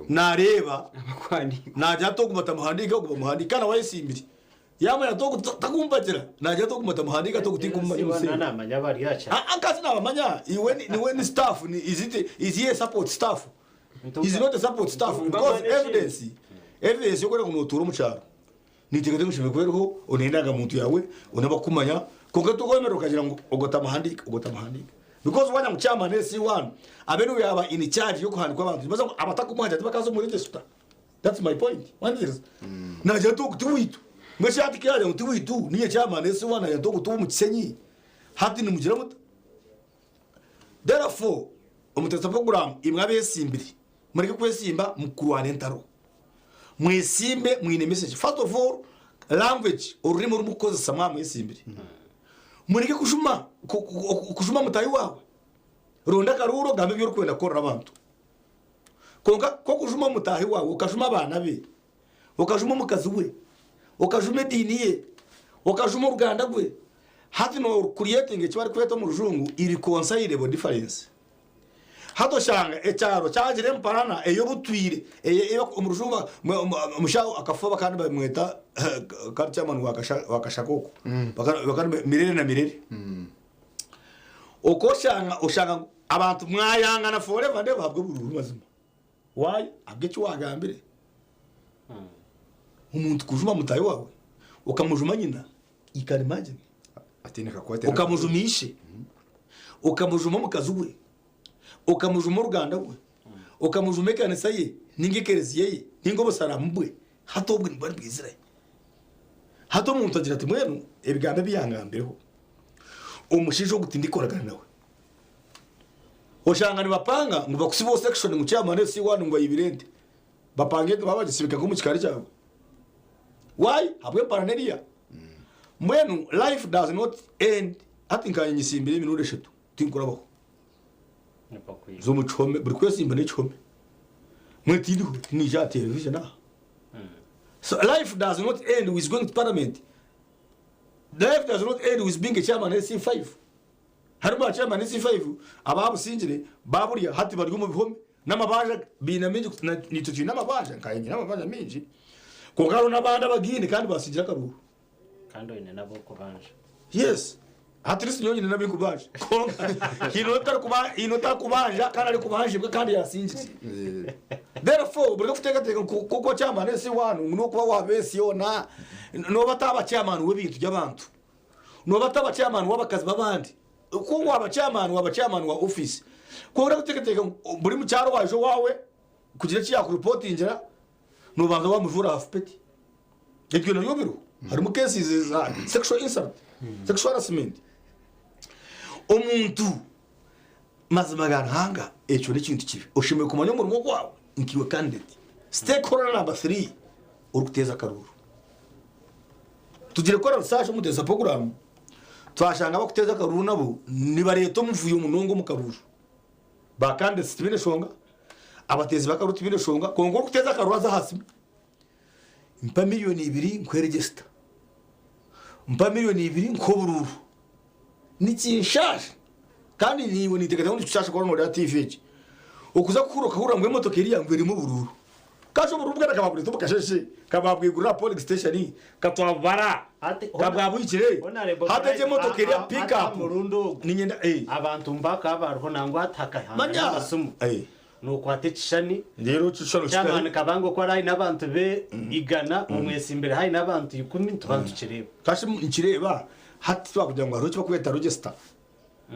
nareba abakwandika najya to kumata muhandika kuba muhandika na wayisimbiri yama ya to takumbatira najya to kumata muhandika to gutinka umuseru namanya bari yacha akazi nabamanya iwe ni staff ni is he support staff is not a support staff because evidence yokora kunotura umucharo nitegete mushime kwereho onendaga muntu yawe onaba kumanya konga tugomero kagira ngo ogota muhandika because wanya muchama NC1 abenu yaba in charge yo kuhandikwa abantu baza abatakumanja bakazo muri register that's my point one is naje to kutuwitu mweshati kyaje kutuwitu niye chama NC1 ya to kutubu mukisenyi hati ni mugira muta therefore umutesa program imwabe yesimbiri muri kwesimba mukurwane ntaro mwesimbe mwine message first of all language urimo rumukoza sama mwesimbiri muri kushuma mutayi wawe ronda karuro gambe byo kwenda korra abantu konga ko kushuma mutahi wawe ukashuma abana be ukashuma mukazi we ukashuma dini ye ukashuma uruganda gwe hati no creating ikibari kweta mu rujungu iri reconcilable difference hato shanga ecyaro cyagire mparana eyo butwire eyo umurujuma mushaho akafoba kandi bamweta kartyamanu wakashakoko bakana mirere na mirere uko shanga ushanga abantu mwayangana forever nde babwe bururu mazima why abgechi wagambire umuntu kujuma mutayi wawe ukamujuma nyina imagine atineka kwate ukamujumishe ukamujuma mukazuwe ukamujuma uruganda we ukamujuma kanisa ye ningekerezi ye ningo busarambwe hatobwe ni bari bwizira hato umuntu agira ati mwenu ebigambe byangambireho umushijo gutindikoragana nawe oshanga ni bapanga ngo bakusibo section mu cyamane si wanu ngo yibirende bapange babagisibika ko mu kikari cyawe why habwe paraneria mwenu life does not end atinka nyisimbire minure 3 tinkurabaho zo muchome buri kwese imba n'icome mwetiriho ni ja television na so life does not end with going to parliament. Life does not end with being a chairman SC5. Harimo chairman SC5 ababu sinjire baburiya hati bari mu bihome n'amabanja binamenye nituti n'amabanja kayinye n'amabanja minji kokaro n'abanda bagine kandi basinjira karuhu kandi ine nabo kubanje. Yes. Atrisi nyonyine nabi kubanje. Inota kubanja kandi ari kubanje bwe kandi yasinjire. Therefore buri gufuteka kuko chairman SC1 no kuba wabesi yona no bataba chairman w'ibintu by'abantu. No bataba chairman w'abakazi babandi. Ko waba chairman wa office. Ko uri guteketeka buri mu cyaro waje wawe kugira cyo yakureportingira no banza wamuvura afpeti. Ibyo no yobiro. Harimo cases za sexual insult, sexual harassment. Omuntu mazimagana hanga echo n'ikintu kibi. Ushimwe kumanya umurimo wawe nkiwe candidate. Stakeholder number 3 urukuteza karuru. Tugire ko research mu teza program. Twashanga bakuteza karuru nabo niba leta muvuye umunongo mu karuru. Bakande sitibine shonga abatezi bakaruta ibine shonga kongo kuteza karuru za hasi. Mpa miliyoni 2 nkweregesta. Mpa miliyoni 2 nkobururu. Nikinshasha kandi niwe nitegeka ngo nshasha ko no TV. Ukuza kukuroka hura ngwe moto kiriya ngwe mu bururu. Kasho bururu bwa kababure to bakasheshe kababwigura police station katwabara kabwabukire hateje moto kiriya pick up ninyenda abantu mbaka barho nangwa ataka hanga basumu nuko atecishani rero cishano cyane kabango ko ari nabantu be igana umwese imbere hari nabantu 10 tubantu kireba kashi nkireba hati twakugira ngo aroche bakweta register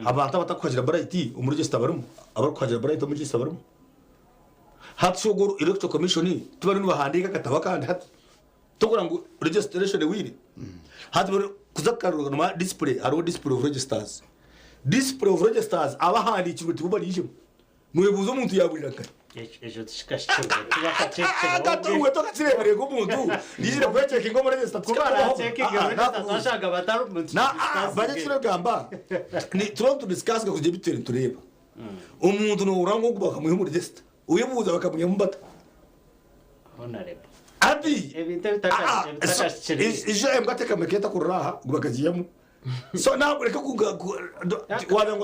abantu batakwajira bright umu register barimo abakwajira bright mu register barimo hati shogoro electoral commission tubari nubahandika kataba kandi hati tokora ngo registration wiri hati kuzakaruga no display aro display of registers abahandi kirwe tubari mwebuzo umuntu yaburira kare ejo tishikashikira tubakacekera gatwe tokatsirebere ko umuntu nijire kweceka ngo muri register kubara cekinga twashaka bataru umuntu na baje kiragamba ni turonto discuss ko kuje bitera tureba umuntu no urango kubaka mu register uyebuza bakamunya mbata honorable adi ebintu bitakashikira ijo embate kameketa kuraha gubakajiyamo so now reka kuga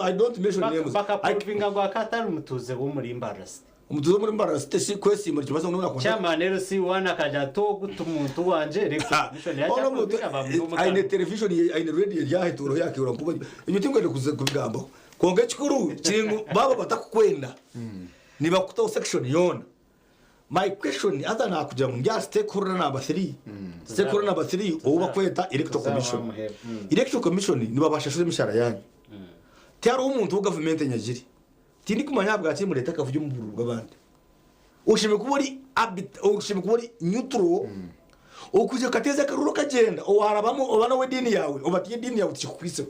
I don't mention names bakaprovinga ngo akatari umutuze wo muri Embarrassed umutuze muri Embarrassed si kwesi muri kibazo no yakunda chairman rero si wana kaja to gutumuntu wanje recognition yaje kuvuga bamumu aine television aine radio yaheturo yake urampuba imiti ngwende kubigambo konge kikuru kiringo baba batakukwenda niba kuta section yona. My question other na kugira ngo ngya stakeholder number 3 stakeholder number 3 uba kweta electoral commission electoral commission niba bashashure imishara yanyu tyari umuntu wo government nyagiri tindi kumanya bwaki muri leta kavuye mu buru bw'abandi ushime kubori ushime kubori neutral ukuje kateza karuro kagenda owarabamo obana we dini yawe obatiye dini yawe tikukwise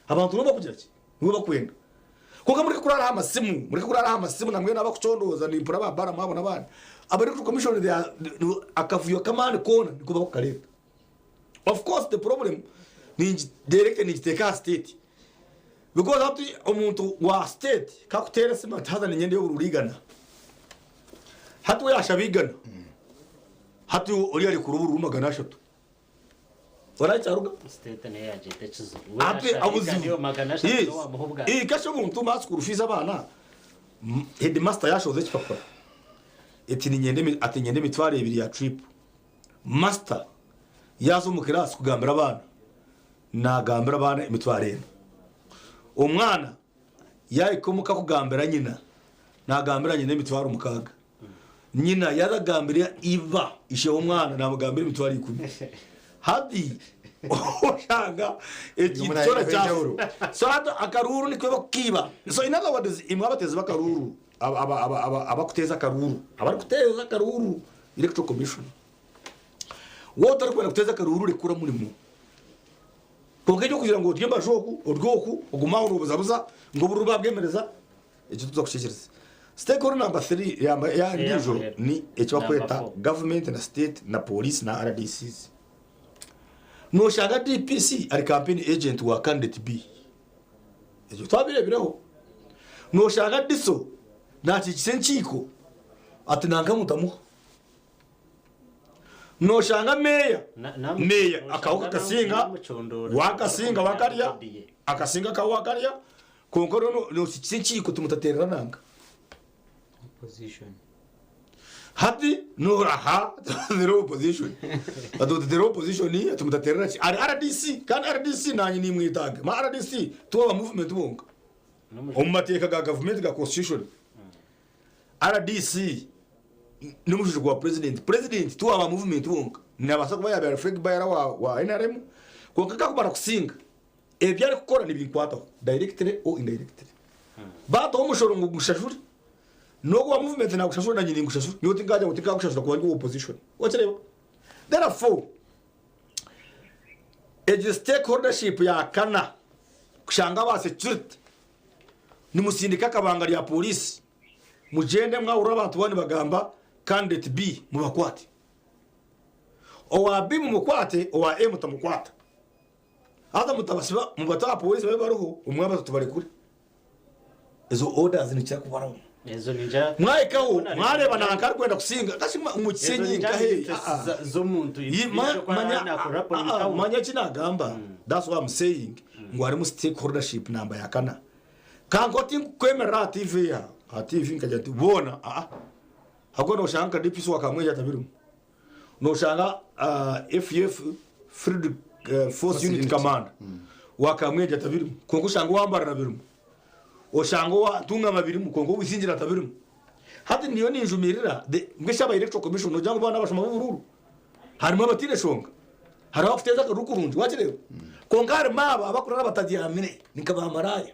abantu no bakugira ki niba bakwenda kuko muri kurara amasimu namwe nabakucondoza ni pura babara mwabo nabana abari ku commission they akavuyo kamane kona nikuba kukareta. Of course the problem ni direct ni teka state because hati umuntu wa state kakutera sima tazana nyende yo bururigana hatu yashabigana hatu uri ari kuruburu magana 3 waracharuga state ne yaje techizo ape abuzi kasho umuntu maskuru fiza abana headmaster yashoze kipapura eti nyende mitware ibiri ya trip master yazo mu class kugambira abana nagambira abana imitware umwana yayikomuka kugambira nyina nagambira nyine imitware umukaga nyina yaragambira iva ishe umwana namugambira imitware 10 hadi oshanga ekitora cyafuru so akaruru nikwe bakiba so in other words imwe abateze bakaruru abakuteza akaruru abari kuteza akaruru electoral commission wote ari kuteza akaruru rekura muri mu kongeje kugira ngo utyemba joku urwoku uguma urubuzabuza ngo buruba bwemereza icyo tuzakushikiriza stakeholder number 3 ya ndijo ni icyo bakweta government na state na police na RDCs no shanga DPC ari campaign agent wa candidate B icyo twabirebireho no shanga diso nati kisenchiko atinanga mutamu no shanga meya akauka kasinga wakasinga wakarya akasinga kawakarya konkoro no kisenchiko tumutaterera nanga opposition hadi no raha zero opposition the opposition ni tumutaterera RDC kan RDC nanyi ni mwitaga ma RDC tuwa movement bonga ummateka ga government ga constitution RDC n'umushije kwa president tuwa movement bonga nabasa kuba yabera flag bayara wa NRM ko kakubara kusinga ebyari gukora nibinkwataho directly or indirectly bato umushoro ngo gushashuri no kwa movement na gushashura na nyingi gushashura niyo tingaje utika gushashura kwa ndi opposition wacheleba therefore a stakeholdership ya kana kushanga ba security ni musindika kabanga ya police mugende mwahura abantu bane bagamba candidate B mu bakwate owa B mu mukwate owa M tamukwata hata mutabasiba mu batwa police babe baruho umwe batatu bari kuri ezo orders ni cyakubaraho ezo ninja mwaikaho mwareba nankari kwenda kusinga kashima umukisenyi kahe zo muntu manya kinagamba that's what I'm saying ngo ari mu stakeholdership namba ya kana kankoti kwemera TV ya TV nkajya tubona hako no shanga DPS wakamweja tabiru no shanga FF Field Force Unit Command wakamweja tabiru kongo shanga wambara nabiru oshango wa tunga mabiri mu kongo wisinjira tabiru hati niyo ninjumirira ngesha ba electoral commission no jango bana bashoma bururu harimo abatire shonga hari abafiteza rukurunji wakireba kongare maba abakurara batadiyamine nikabamaraya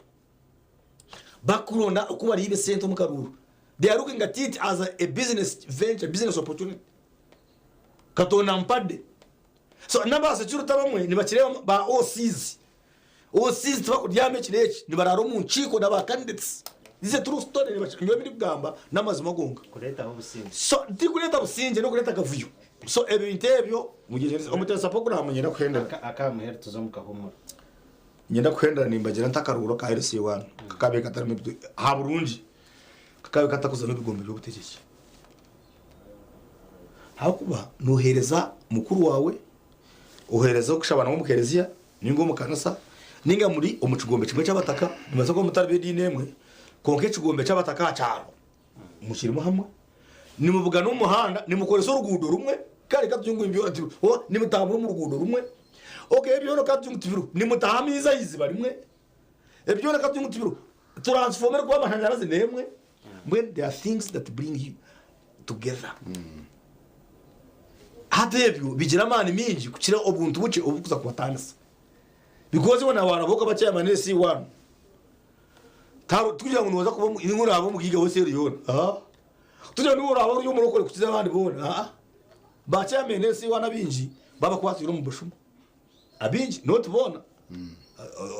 bakurona kuba ribe sento mu karuru they are looking at it as a business venture, business opportunity katona mpade so namba security bamwe ni bakireba ba OCs twakuryame kirechi ni bararo mu nchiko na ba candidates this is a true story ni bacyo biri kugamba namazima gonga kureta obusinje so ndikureta businje no kureta kavuyo so ebintebyo mugize omutesa program nyenda kuhendera akamuhere tuzomuka humura nyenda kuhendera nimbagira ntakaruro ka RC1 kakabe katarame ha Burundi kakabe katakuzana bigombe byo gutegeka hakuba nohereza mukuru wawe ohereza kushabana mu Kereziya ningo mu kanasa ninga muri umucigombe kimwe cy'abataka nimaze ko mutarbe nemwe konke cigombe cy'abataka cyaro mushyirimo hamwe nimuvuga no muhanda nimukoreso rugudo rumwe kari kabyungu imbyo ati nimutambura mu rugudo rumwe okay ebyo no kabyungu tibiru nimutahamiza iziba rimwe ebyo no kabyungu tibiru transformer kwa amashanyarazi nemwe when there are things that bring you together hadebyo bigira amani mingi kukira obuntu buce obukuza kubatandisa because when waraboka bacyama nesi one taro tugira ngo noza kuba inkuru abo mugiga wose riyona tugira ngo urabo yo murokore kukiza abandi bona bacyama nesi one binji baba kwatira mu bushumo abinji not bona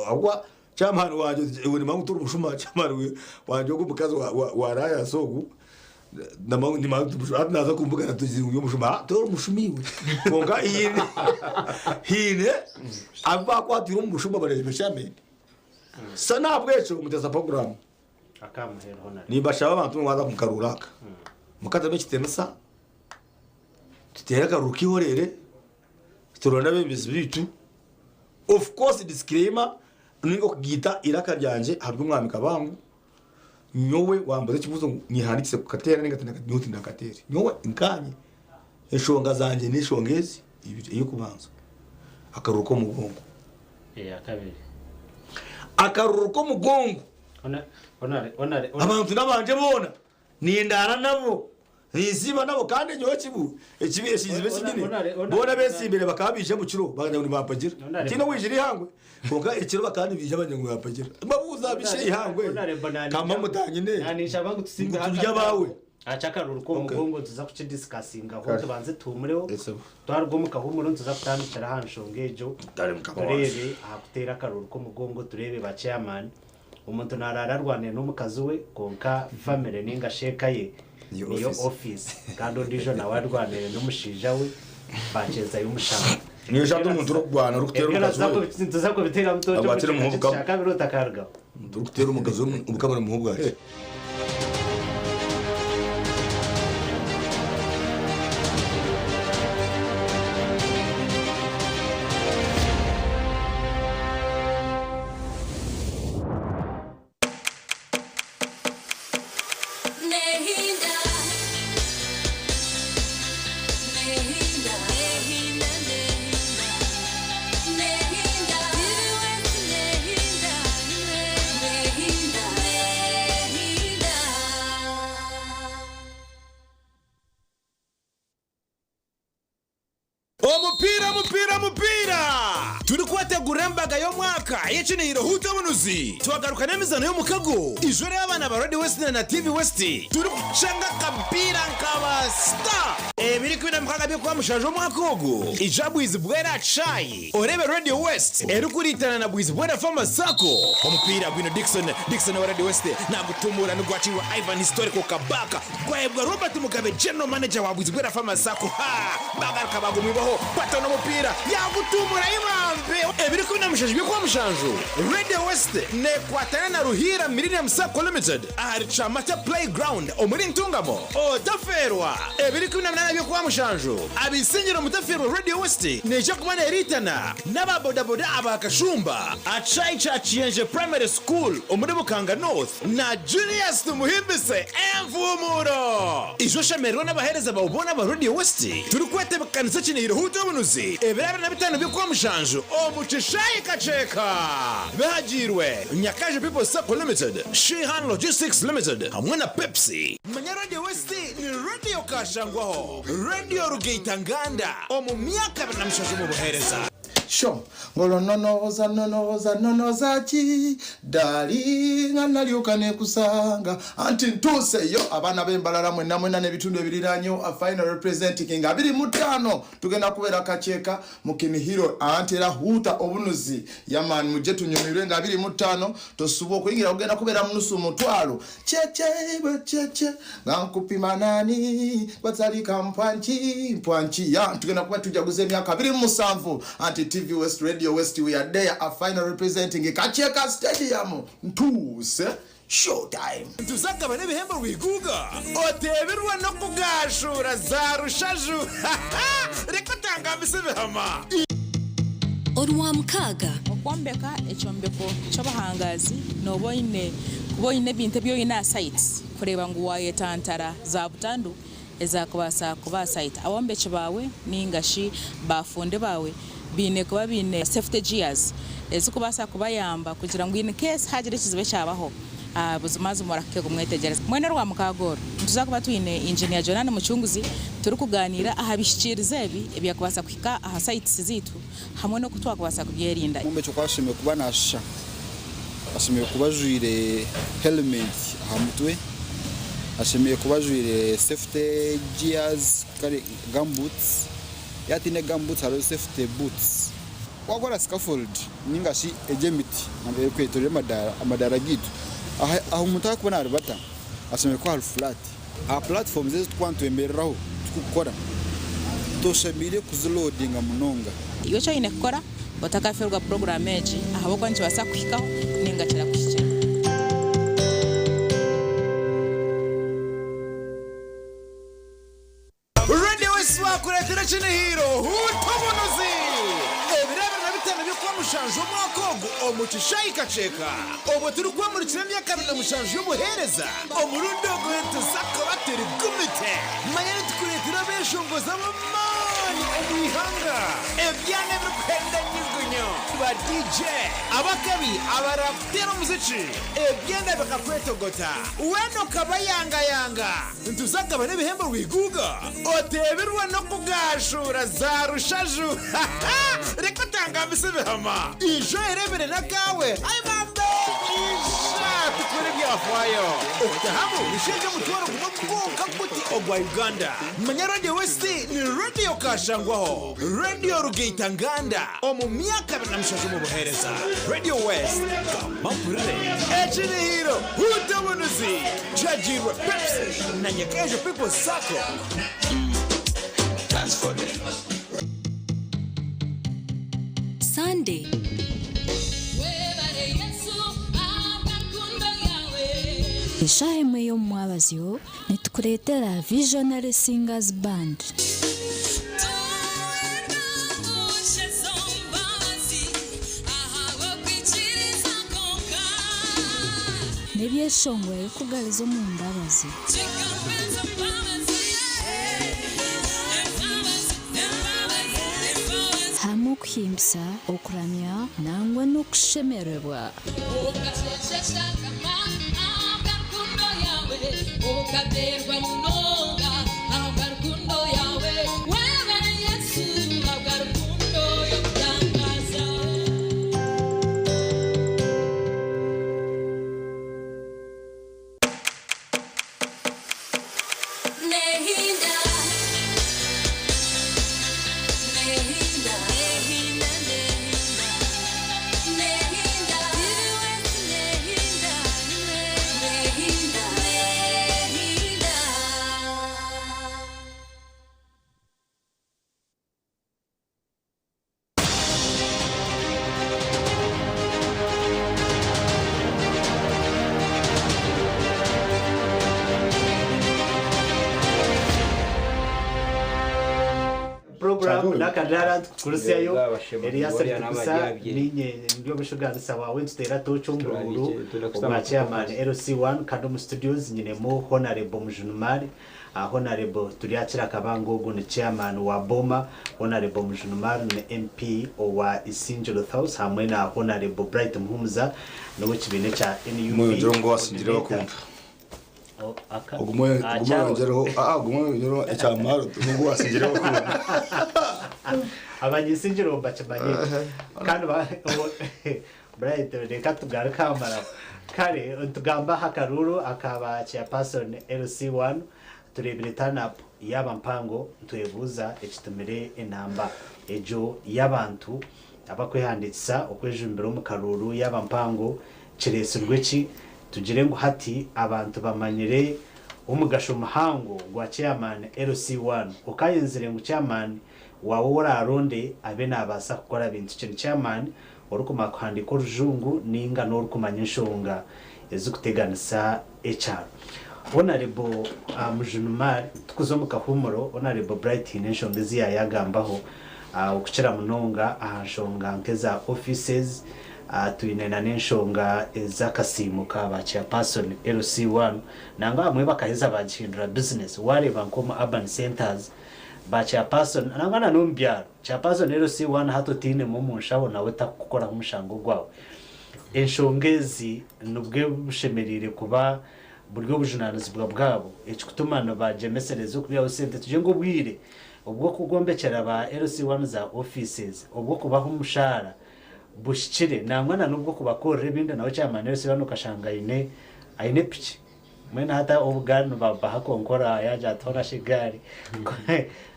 agwa cyamani waje uri mangu turu bushuma cyamani waje go mukazi wa raya sogu na mangu ni mangu bushumo naza kumbuka natuzi yo mushuma toro mushumiwe konga hine aba kwatira mu bushumo barebe cyame sana bwecho muteza program akamuhere hona ni bashaba abantu mwaza kukaruraka mukaza bekitensa tutera karuki horere turonda bembizi bitu of course disclaimer ningo kugita iraka ryanje harwe umwami kabangu nyowe wambaze kibuzo nyihanditse ku katera n'ingatina nyuti ndakateri nyowe inkanye eshonga zanje n'ishongezi ibiri iyo kubanza akaruko mu gongo akabiri akaruko mu gongo onare abantu nabanje bona nindara nabo nisiba nabo kandi nyowe kibu ekibi eshizibe sigine bona besi imbere bakabije mu kiro baganya ngo bapagira kino wijiri hangwe konka ekiro bakandi bije abanye ngo bapagira babuza bishe ihangwe kama mutanyine anisha bangu tusimbe turya bawe achakaruru ko mugongo tuza kucidiscussinga aho tubanze tumureho twarwo mukahumuro tuza kutandikira hanshongejo turebe akutera akaruru ko mugongo turebe ba chairman umuntu narara rwane n'umukazi we konka family ninga sheka ye niyo office kandi ndijo nawe rwanere n'umushija we bacheza y'umushaka niyo jado umuntu rugwana rukutera umukazi we tuza ko bitera mutojo shaka birota karga rukutera umukazi ubukamera mu bwaje turi kubategurira imbaga yo mwaka y'icinihiro huta bunuzi tuhagaruka n'imizano yo mu kago ijoro y'abana ba Radio West na TV West turi gucanga kabira nkaba star biri kwina mukanga byo kwa mushaje umwaka ogo ijabu izibwera chai orebe Radio West kuritana na bwizibwera fama sako umupira gwino Dickson wa Radio West na gutumura n'ugwaci wa Ivan historical kabaka gwebwa Robert Mugabe general manager wa bwizibwera fama sako bagaruka bagumibaho patana umupira yagutumura imambe biri kwina mushaje byo kwa mushanjo Radio West ne kwatana na Ruhira Millennium Sako Limited aharicha mata playground omuri ntungamo otaferwa biri kwina byo kwa mushanjo abisinyira mutaferwa Radio West neje kumana eritana naba bodaboda abakashumba achai cha Chienje Primary School omuri Bukanga North na Julius Tumuhimbise Emvumuro ijo shamerwa n'abahereza bawubona ba Radio West turi kwete bakanisa kinihiro huto bunuzi ebirabira na bitano byo kwa mushanjo omucishaye kacheka bahajirwe Nyakaje People Sako Limited Shehan Logistics Limited hamwe na Pepsi manya Radio West ni radio kashangwaho Radio Rugeitanganda omu myaka na mshaje mu buhereza sho ngolo nonoza ki dali nganalyoka nekusanga anti ntuse yo abana bembalala mwe namwe na nebitundu ebiriranyo a final representing abiri mutano tugenda kubera kacheka mukimihiro antera huta obunuzi yaman muje tunyumirwe nga abiri mutano tosubo kuyingira kugenda kubera munusu mutwalo cheche ngankupima nani batsali kampwanchi ya tugenda kuba tujaguze myaka abiri musanvu anti TV West Radio West we are there a final representing Kacheka Stadium ntuse showtime tuzaka bane bihembo rwiguga oteberwa no kugashura za rushaju reka tanga bisebehama Orwa mkaga okwombeka ekyombeko cy'abahangazi noboine kuboine binte byo ina sites kureba ngo wayetantara za butandu ezakubasa kuba site abombeke bawe ningashi bafunde bawe bine kuba bine safety gears ezikubasa kubayamba kugira ngo in case hagire kizibe cyabaho buzumaze umurake kumwetegereza mwene rwa mukagoro tuzakuba twine engineer Jonathan Muchunguzi turi kuganira ahabishikirize ebyakubasa kwika aha sites zitu hamwe no kutwakubasa kubyerinda mumbe cyo kwashime kuba nasha ashimiye kubajwire helmet hamutwe ashimiye kubajwire safety gears kare gumboots yatine gumboots haro safety boots wakora scaffold ningashi ejemiti nambe kwetorera amadara gitu aho mutaka kubona aribata ashimiye ko hari flat a platform zetu twantwembereraho tukukora toshamire kuziloadinga munonga iyo cyo ine kukora batakaferwa program eji ahabo kwanje basa kwikaho ningakira kushije Radio West wakuretera kinihiro huto bunuzi ebirabira na bitano byo kwa mushanjo mwako ogu omukishayi kaceka obu turi kwamurikira emyaka 27 y'obuhereza omurundi ogu ntuzaka bateri gumite manyari tukuretera beshongoza b'amaani omwihanga ebyana bikwenda nyugunyo ba DJ abakabi abaraputera umuziki ebyenda bikakwetogota weno kabayangayanga ntuzakaba n'ibihembo rwiguga oteberwa no kugashura za rushaju reka utangambise bihama ijo erebere na kawe ayibambe isha tukore byafwayo utahamu nisheje mutwaro kumakuka kuti ogwa Uganda manya Radio West ni radio kashangwaho radio rugeitanganda omu myaka 27 mu buhereza Radio West kamapurire echini hiro hutabunuzi Jajirwa Pepsi na Nyekejo People Sako That's for them Sunday eshaimwe y'omwabazyo nitukuretera Visionary Singers Band nebyeshongwe ekugaliza omu mbabazi hamwe okuhimbisa okuramya nangwa n'okushemererwa ukaterwa munonga ahubwo rukundo yawe wewe Yesu ahubwo rukundo yokutangaza nehinda nehinda nehinda nehinda nehinda nehinda program nakadara kurusiyayo Elias Bashemuriya Kusa n'abajyabye. ninye ndio bishuganisa wawe ntera tocho ngururu wa chairman LC1 Kadum Studios nyine mo honorable Mujunumari honorable tuliachira kabango ugu ni chairman wa Boma honorable Mujunumari ni MP wa Isinjiro House hamwe na honorable Bright Muhumuza no wikibine cha NUP moyo njongo wasinjira bakumva ogumoyo ngero ecyamaro tungu wasinjira bakumva abanyisinjiro bacamanye kandi Bright reka tugaruka amara kare tugamba hakaruru akaba chairperson LC1 turebere turn up yaba mpango tuyebuza ekitumire enamba ejo yabantu abakwehanditsa okwejumbira mu karuru yaba mpango kiresurweki tugire ngo hati abantu bamanyire umugasho muhango gwa chairman LC1 ukayenzire mu chairman wawe wararonde abe nabasa gukora ibintu cyo chairman orukuma kwandika urujungu ninga no rukumanya inshonga ezikuteganisa HR honorable Mujunumari tukuzomuka humoro honorable Bright Nation ndizi yagambaho ukukira munonga ahashonga nkeza offices tuinena n'enshonga ezakasimuka ba chairperson LC1 nanga amwe bakaheza bagihindura business wareba nkoma urban centers ba chairperson nanga nombyaro chairperson LC1 hato tine mu munshaho nawe takukora umushango gwawe enshongezi nubwe bushemerire kuba buryo bujunanizi bwabo ekikutumana ba jemeserezo kubiya sente tuje ngo bwire ubwo kugombekera ba LC1 za offices ubwo kubaho umushara bushikire namwana nubwo kubakorera binda nawe cyamane wese bano kashanga ine pichi mwena hata ubugano baba hakonkora yaja tora shigari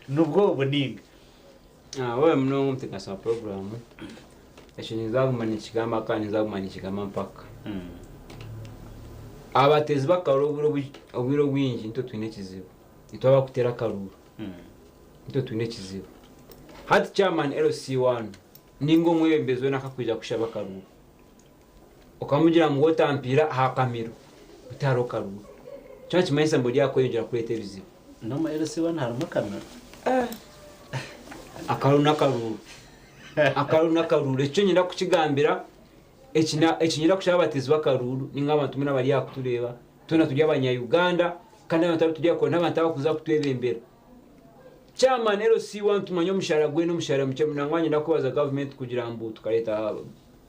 nubwo buninga wewe mnongo mtekasa program eshini zagumanya kigamba kandi zagumanya kigamba mpaka abatezi bakaro obwiro bwinji nto twine kizibu itwaba kutera karuru nto twine kizibu hati chairman LC1 ningo mwebezwe nakakuja kushaba karuru okamugira ngo tampira hakamiro utaro karuru cyachi mayisa mbodi yako yongera kuri televiziyo no ma LC1 harimo kamera akaruna karuru ecyo nyira kukigambira ekinyira kushaba batezi bakaruru ninga abantu muna bari yakutureba tuna tujya abanya-Uganda kandi abantu tujya ko n'abantu abakuza kutwebembera chairman LC1 tumanye umushara gwe n'umushara muke munangwanye nakubaza government kugira ngo tukareta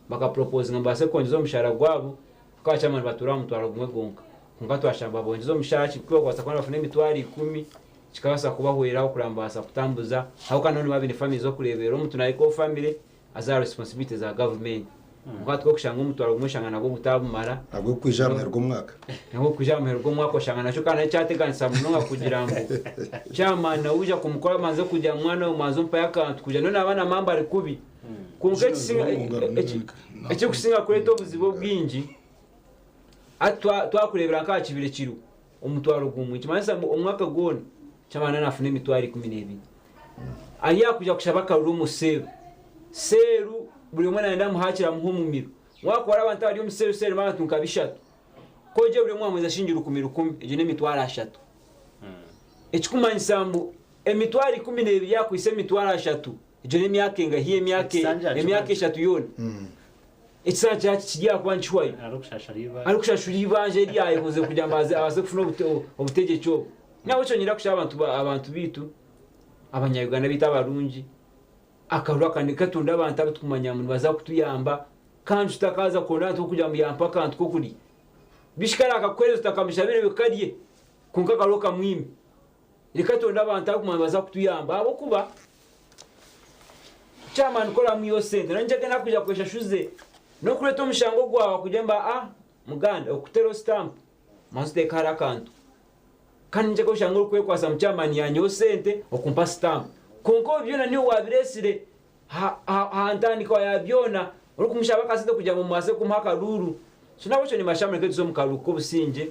baka propose ngambase konjezo umushara gwabo kwa chairman batura mutwara gumwe gonka kunga twashamba bonjezo umushara kiko kwasa kwa bafune mitwari 10 kikabasa kubahweraho kurambasa kutambuza aho kana none babine family zo kurebera umuntu nariko family aza responsibility za government ngo two kushanga umutwaro gumushanga nago gutabumara nabwo kwijamwe rw'umwaka nago kwijamwe rw'umwaka shanga naco kana cyateganisa munonga kugira ngo chairman na uja kumukora manze kujya mwana umazo mpa yakantu kuja none abana mamba ari kubi kunga eki kusinga kureto buzibo bwinji atwa twakurebera nka kibire kiru umutwaro gumwe kimanisa umwaka gone cyabana nafune mitwari 12 aliya kuja kushabaka rumu seru buri mwana nda muhakira muhumumiro wakora abantu bari umuseru abantu nkabishatu koje buri mwana mweza shingira 10 eje ne mitwara 3 ekikumanyisa mbu emitwari 12 yakwise mitwara 3 eje ne myaka hiye myaka 3 yone ekisanja kigiye kwanchwayo arukushashuriba je riyaye kuze kujya maze abaze kufuna obutege cyo nawe cyo nyira kushaba abantu bitu abanya-Uganda bita barungi akarura kandi katunda abantu abatukumanya mu baza kutuyamba kandi tutakaza kona tukujya mu yampa kandi kokuri bishikara akakwereza takamshabire bikariye kunka karoka mwimi rikatunda abantu akumanya baza kutuyamba abo kuba chairman kola mu yo center nje nakuja kwesha shuze no kureto omushango gwawa kujemba muganda okutero stamp mazite kara kantu kandi nje ko shango kwekwasa mu chairman yanyo sente okumpa stamp konko byona niyo wabiresire handani kwa yabyona uri kumushaba kasite kujya mu mwase kumhaka ruru sinabo cyo ni mashamwe kezo zo mukaruko businje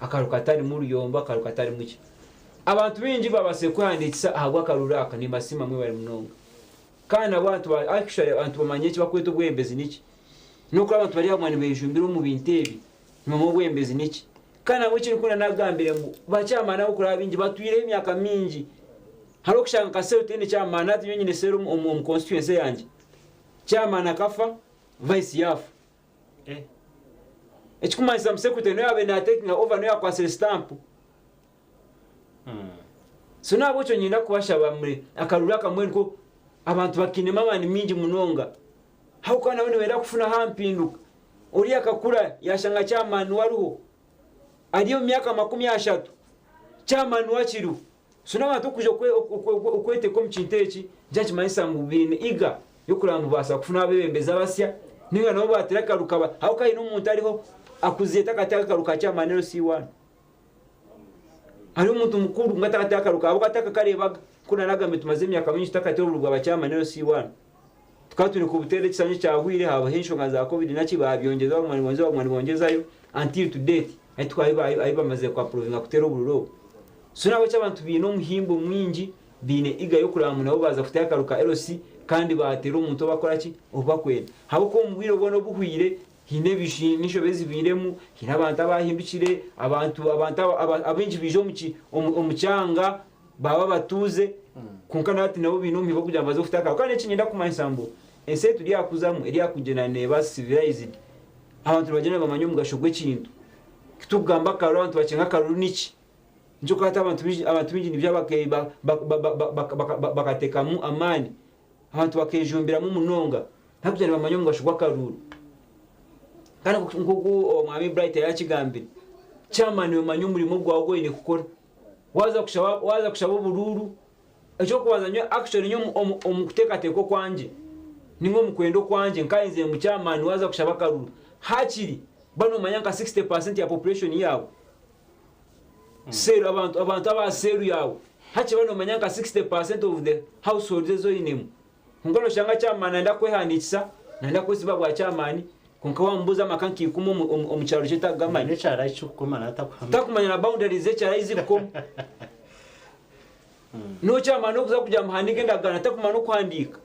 akaruka atari mu ruyomba akaruka atari muki abantu binji babase kwandikisa ahagwa karuraka ni masima mwe bari munonga kandi abantu actually abantu bamanye ki bakweto gwembezi niki nuko abantu bari hamwe bejumbira mu bintebi mu gwembezi niki kandi abo kiri kuna nagambire ngo bacyamana ko kuri abinji batwire imyaka mingi haro kushanga kasero tene cyamana ati nyine serum mu constituency yanje cyamana kafa vice yafa ekikumanyisa msekute no yabe na taking over no yakwasira stamp so nabo cyo nyina kubashaba muri akarura kamwe ko abantu bakinema abandi mingi munonga hao kana wene wera kufuna hampinduka uri akakura yashanga cyamana waruho ariyo myaka 30 cyamana wakiru suna abantu kuje ukwete ko mcinteki njachi mayisa mubine iga yo kurambu basa kufuna abebembeza basya ninga nabo bateraka rukaba aho kai n'umuntu ariho akuziyeta kataka ruka cyamana LC1 ari umuntu mukuru ngatakataka ruka abo kataka karebaga kuna nagambe tumaze imyaka myinshi takatero rugwa bacyamana LC1 tukaturi ku butere kisanye cyahwire haba hensho ngaza covid naki babyongeza mwani bongezayo until to date ayi bamaze kwa provinga kutero bururo sunabo cy'abantu bino muhimbo mwingi bine iga yo kuramu nabo baza kutaka ruka LC kandi batera umuntu bakora ki obakwena habo ko mubwiro bono buhwire hine bishimisho bezibiremu hina abantu abahimbikire abantu abenji bijo muki omucyanga baba batuze kunkana ati nabo bino mibo kujya baza kutaka kandi kinyenda kumansambo ese turi yakuzamu eri yakugena neba civilized abantu bagenda bamanyo mugashogwe kintu kitugamba karo abantu bacenga karo niki njo kata abantu bindi n'ibyabakeye bakatekamu amani abantu bakejumbira mu munonga ntabyo bamanyo mugashogwa karuru kandi ngugu mwami bright yakigambira chairman we manyo umurimo gwago ine gukora waza kushaba bururu ejo kubazanyo actually nyo omukuteka teko kwanje ningo mukwendo kwanje nkainze mu chairman waza kushaba karuru hakiri bano manyanga 60% ya population yawo seru abantu abaseru yawo hachi bano manyanga 60% of the households zo inemu ngolo shanga chairman nda kwehanikisa nda kuziba bwa chairman kunkawa mbuza makanki kumo omucharo cheta gama ne cyara cyukumana takumanya na boundaries ze cyara iziko no chairman no kuza kujya muhandike ndagana takumana kwandika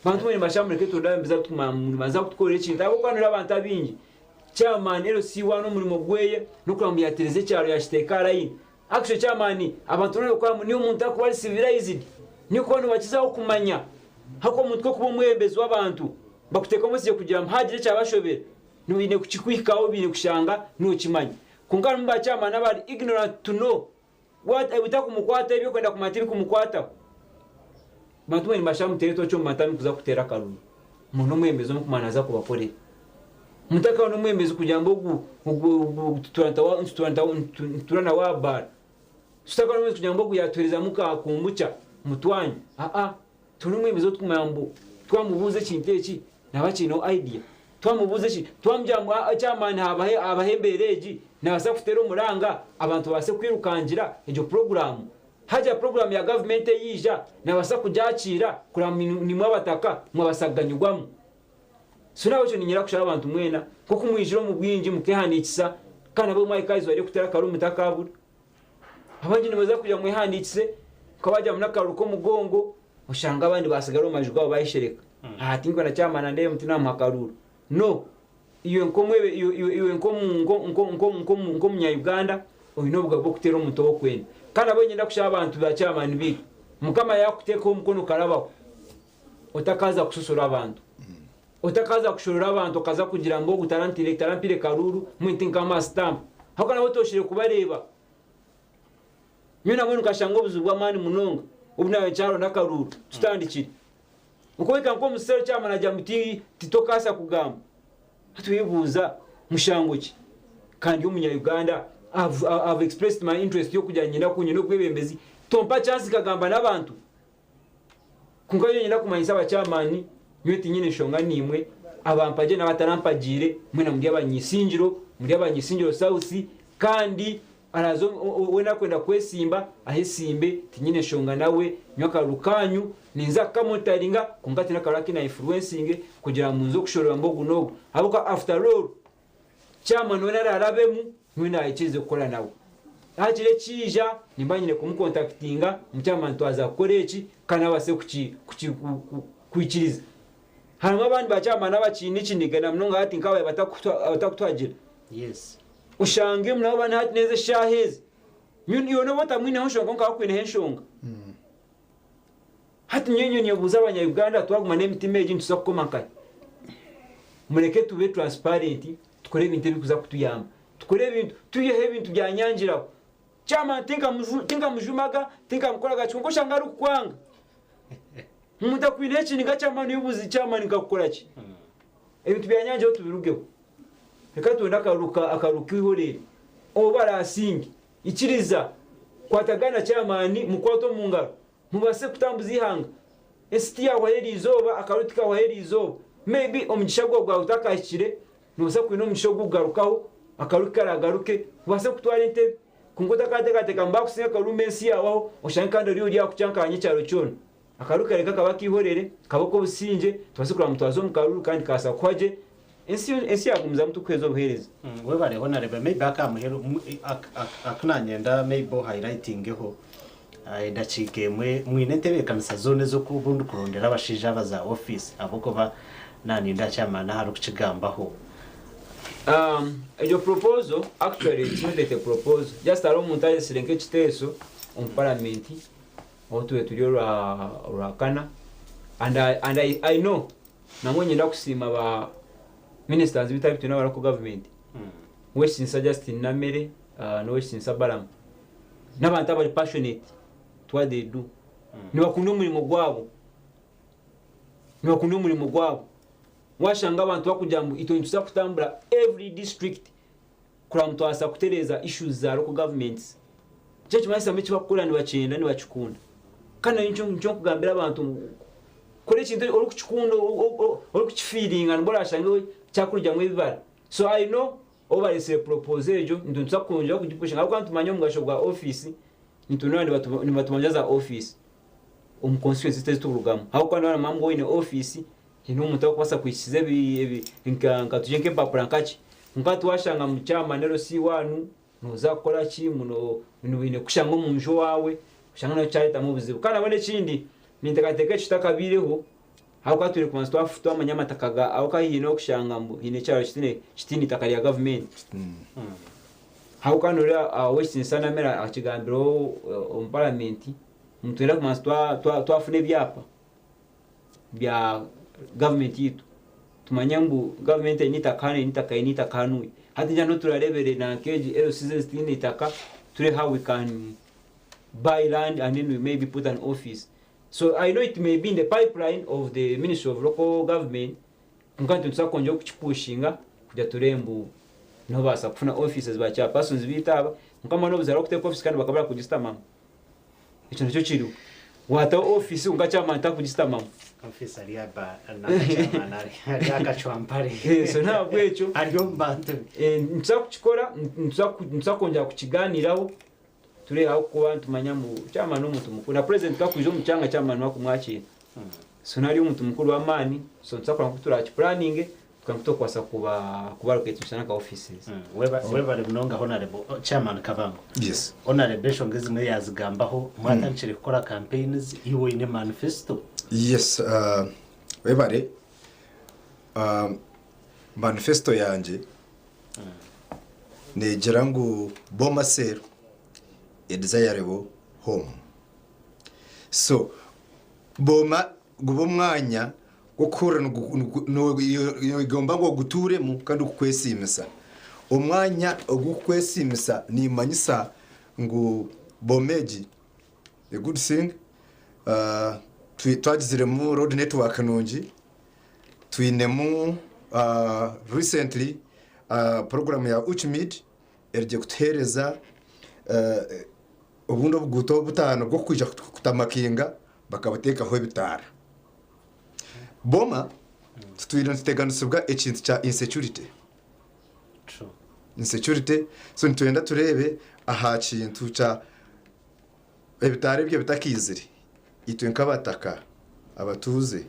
bantu mwe bashamure keto ndambiza tumaza kutukorera ikintu abo kwanura abantu abingi chairman LC1 umurimo gweye no kurambya tereze cyaro yashiteka line actually chairman abantu no kwa ni umuntu akwari civilized ni ko no bakizaho kumanya hako mutwe kuba mwembezi w'abantu bakuteka omusije kugira mpagire cyabashobera nubine kukikwikaho bine kushanga nukimanya kungana mba cyama nabari ignorant to know what bitakumukwata ibyo kwenda kumatiri kumukwata bantu ni bashamu tereto cyo matami kuza kutera karuru umuntu mwembezo kumanaza kubakorera mutaka no mwembezo kugira ngo turana wa bar tutaka no mwembezo kugira ngo yatwereza muka kumbuca mutwanyi tuni mwembezo tukumambo twamubuze kinteki nabakino idea twamubuze ki twamjamwa cyamani abahembereji nabasa kutera umuranga abantu base kwirukangira ejo program haja program ya government yija nabasa kujakira kuramwe abataka mwabasaganyugwamo sunaho cyo ninyira kushara abantu mwena ko kumwijiro mu bwinji mukehanikisa kana bo mwayikazi wari kutera karumu takabura abandi nibaza kujya mwihandikise ko bajya munakaruko mugongo ushanga abandi basigaro majugwa bayishereka ahatingwa na cyamana ndeye mutina makaruru no iyo nkomwe iyo nko munya Uganda oyinobwa bwo kutera umuto wo kwenda kandi abonye ndakushaba abantu bacyamana bi mukama yakuteka umukono karabaho utakaza kususura abantu utakaza kushorora abantu kaza kugira ngo utarampire karuru mwintinga ama stamp hakana botoshire kubareba nyina bone ukashanga ubuzubwa mani munonga ubnawe cyaro nakaruru tutandikire ukobeka nko musero cyamana jya muti titokasa kugamba hatuyibuza mushangoki kandi umunya Uganda I've expressed my interest yo kujya nyina kunyino kwebembezi tompa chance kagamba nabantu kungayo nyina kumanyisa abacyamani nyoti nyine shonga nimwe abampaje n'abatarampagire mwe namuri abanyisingiro sausi kandi arazo wena kwenda kwesimba ahesimbe tinyine shonga nawe nyoka rukanyu ninza kamontaringa kungati na karaki na influencing kugira munzo kushorera mbogu nogo abuka after all chama none arabemu mwina ayikize gukora nawe hakire kija nimbanyine kumukontaktinga mucyama ntwaza koreki kana base kwikiriza harimo abandi bacyama n'abakini kinigana mnonga hati nkabaye batakutwagira yes ushange mnabo bana hati neze shaheze nyuniyo no batamwine honshonga nka kwine henshonga hati nyenyo buza abanya Uganda twaguma n'emitimeji ntusakukomankaye mureke tube transparent tukore ibintu bikuza kutuyamba tukore ibintu tuyehe ibintu byanyangira cyama tinga mujumaga tinga mukora gacho shanga ari kukwanga muta kwine ki nigacyama n'ubuzi cyama nikakora ki ibintu byanyangira tubirugeho reka tubona akaruka ihorere obarasingi ikiriza kwatagana cyamani mukwato mungaro mubase kutambuza ihanga esti yawe heri izoba akarutika wa heri izoba maybe omugishago gwa utakashire nusa kwino omugishago garukaho akaruka ragaruke base kutwara intebe kungoda katekateka mbakusinga karumensi yawo oshankanda uri yakucankanye cyaro cyono akaruka reka kabakihorere kaboko businje tubase kura mutwazo mukaruru kandi kasa kwaje ensi yagumza mtu kwezo buhereza we bareho narebe maybe akamuhero akunanyenda maybe highlighting ho ndacike mwine ntebe kanisa zone zo kubundu kurondera abashije abaza office aboko nani ndacyamana haru kukigambaho your proposal actually it's not a proposal just allow montage sirenke kiteso on parliament otu etulio rakana and I know namwenye ndakusima ba ministers bitatu na barako government weshinsa Justin Namere no weshinsa Balam n'abantu abari passionate what they do nibakunda umurimo gwabo washanga abantu bakujambo itontusa kutambura every district kura mtu asa kutereza issues za local governments cyo mwese amechi bakura ni bacenda ni bacukunda kana ncho kugambira abantu kore kintu uri kucukunda uri kucifiringa mbora shange cyakurya mu bibara so I know over is a proposal ejo ndunza kunja kugipusha ngako antumanya mugasho bwa office nitunani batumanjaza office umuconstituency test turugamo aho kwa nana mambo ine office hino mutako kwasa kwishize nka tujenke papura nkachi nkatu washanga mucyama nero si wanu nuza gukora ki muno bine kushanga mu njo wawe kushanga no cyahita mu buzibu kana bone kindi nintegateke kitakabireho aho kwa turi kumanza twafuta amanyamatakaga aho kahino kushanga hine cyaro kitini takari ya government aho kanura westin sana mera akigambiro on parliament mutwera kumanza twafune byapa bya government yitu tumanya mbu government inita kanui hati njano turarebere na keji LCZ initaka ture how we can buy land and then we maybe put an office. So I know it may be in the pipeline of the Ministry of Local Government nkantu tusakonje kuchipushinga kuja turembu no basa kufuna offices ba chairpersons bitaba nkama no buzara kuteka office kandi bakabara kugista mama ico nicyo kiri wata office ungachama nta kugista mama office ali aba na akachwampare so na bwecho ariyo mbantu nza kuchikora nza konja kukiganiraho ture aho kuba tumanya mu cyama n'umuntu mukuru na president kakujo mu cyanga cyama no kumwakira so nari umuntu mukuru wa mani so nsakora kutura planning tukamto kwasa kuba location ka offices weba mnonga honorable chairman Kavango. Yes. Honorable shongezi mwe yazigambaho mwatanchire gukora campaigns iwo ine manifesto. Yes, webare manifesto yanje negera ngo Boma Sero a desirable home. So Boma gubo mwanya gukura no igomba ngo guturemo kandi ukwesimisa umwanya ogukwesimisa ni manyisa ngo bomeji a good thing twagizire mu road network nonji twinemu recently program ya Uchimid erje kutereza ubundo bwuto butano bwo kwija kutamakinga bakabateka ho bitara Boma tutwira nteganisubwa ekintu cha insecurity. True. Insecurity so ntwenda turebe aha kintu cha ebitare bye bitakizire itwe nkabataka abatuze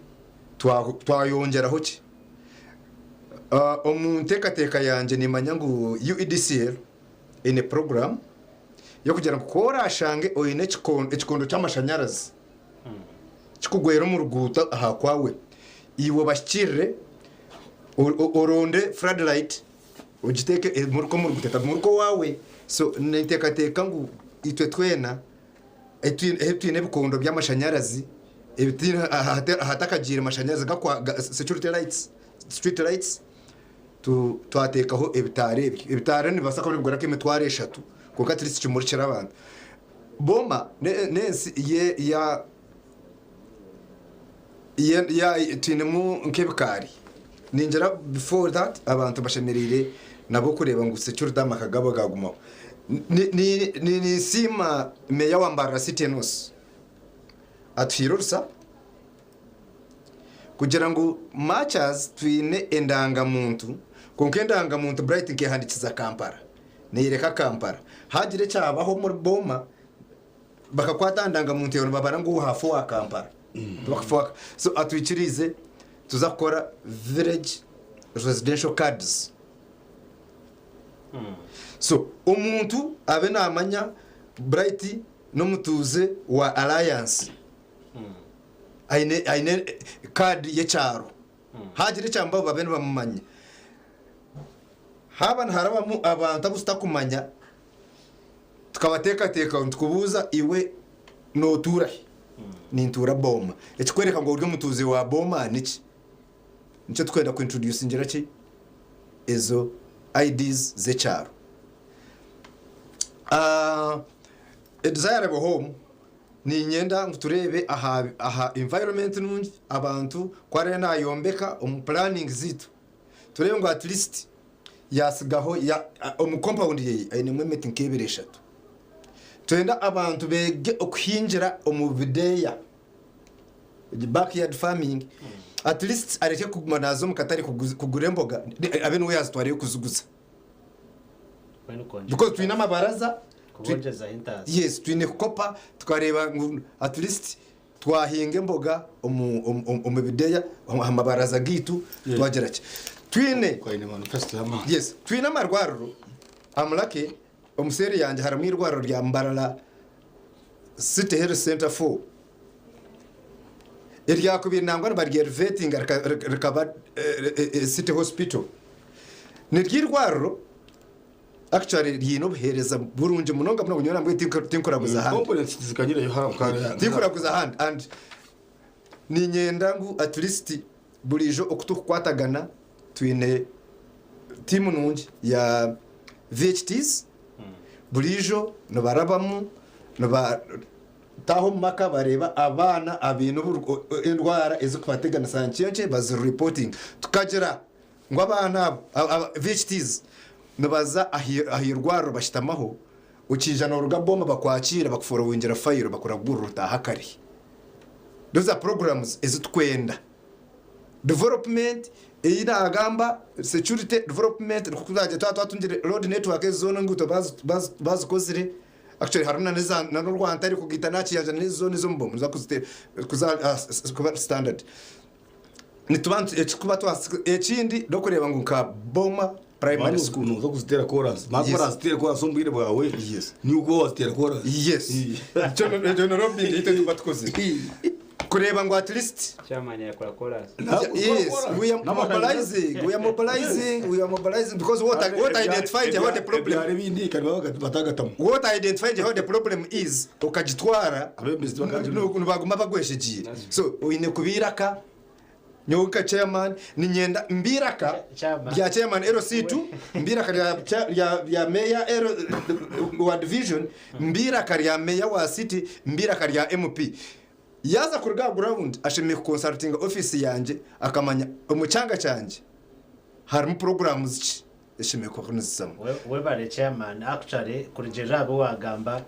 twayongeraho ki omuntekateka yanje nimanya ngo UEDCL in a program yo kugira ngo korashange oyine ekikondo cy'amashanyarazi kikugwera mu ruguta aha kwawe iwo bashikire oronde floodlight ugiteke muruko mu ruguteta muruko wawe so ntekateka ngo itwe twena etwine bikondo by'amashanyarazi ebitina ahatakagire amashanyarazi gakwa security lights street lights twatekaho ebitare ni basaka bigora ko imitware 3 kuko atirisi kimurikira abantu Boma nesi ya tinemu nkebikari ninjira before that abantu bashemerire nabo kureba ngo security amakagabo gagumaho ni sima meya wa Mbarara City News atwirusa kugira ngo matches twine endanga muntu konkendanga muntu bright nke handikiza Kampala nireka Kampala hagire cyabaho muri Boma bakakwatandanga muntu yone babara ngo hafu wa Kampala bakafaka so atwikirize tuzakora village residential cards so umuntu abe namanya bright no mutuze wa alliance aine card ye cyaro hagire cyamba babene bamumanye haba harabamu abantu abusitakumanya tukabateka tukubuza iwe no turahi nintura Boma ekikwereka ngo uryo mutuzi wa Boma niki nicyo twenda ku introduce ngira ki ezo IDs zecharo a desirable home ni nyenda turebe aha environment nungi abantu kware nayombeka planning zitu turebe ngo at least yasigaho ya compound ye ayine meeting kebere 3 twenda abantu bege okuhinjira omubideya backyard farming at least areke kugumanazo mukatari kugura emboga abene we yazitwariye kuzuguza because twina mabaraza kubongeza intazi yes twine kukopa tukareba at least twahinga emboga omubideya amabaraza gitu twagerake twine kwine manifesto yama yes twina marwaruro amulake omuseri yanje haramwe irwaruro rya Mbarara City Health Center 4 irya kubinangwa barya vetting rikaba City Hospital ni ryirwaruro actually yino buhereza burunje munonga muna bunyora mbwe tinkuraguza handi components zikagira yo haram kare tinkuraguza handi and ni nyenda ngu at least burijo okutukwatagana twine timu nungi ya VHTs burijo nibarabamu nibataho mu maka bareba abana abintu indwara ezikubategana sankyekye bazireporting tukagira ngo abana VHTs nibaza ahirwaro bashitamaho ukijana uruga bomba bakwakira bakufora winjira fire bakora guru rutaha kare. Those are programs ezitwenda development ina agamba security development kuzaje twatungire road network zone nguto baz kozire actually haruna neza na Rwanda ari kugita nakiyanja n'izone zo mbombo za kuza standard nitubantu kuba ekindi no kureba ngo ka boma primary school no kuzitera chorus makora zitera chorus umbire bwawe ni uko wazitera chorus cyo no bindi ite tubatkoze kureba ngo at least chairman yakora chorus we are mobilizing because what identified how the problem ari bindi kandi batagatamu what identified how the problem is ukagitwara abemezi baguma bagweshegiye so uine kubiraka nyoka chairman ni nyenda mbiraka ya chairman LC2 mbiraka ya mayor wa division mbiraka ya mayor wa city mbiraka ya MP yaza ku ground ashimiye consulting office yanje akamanya umucanga cyanje harimo programs ki ashimiye ko kunizisama we bare chairman actually kurigera abo wagamba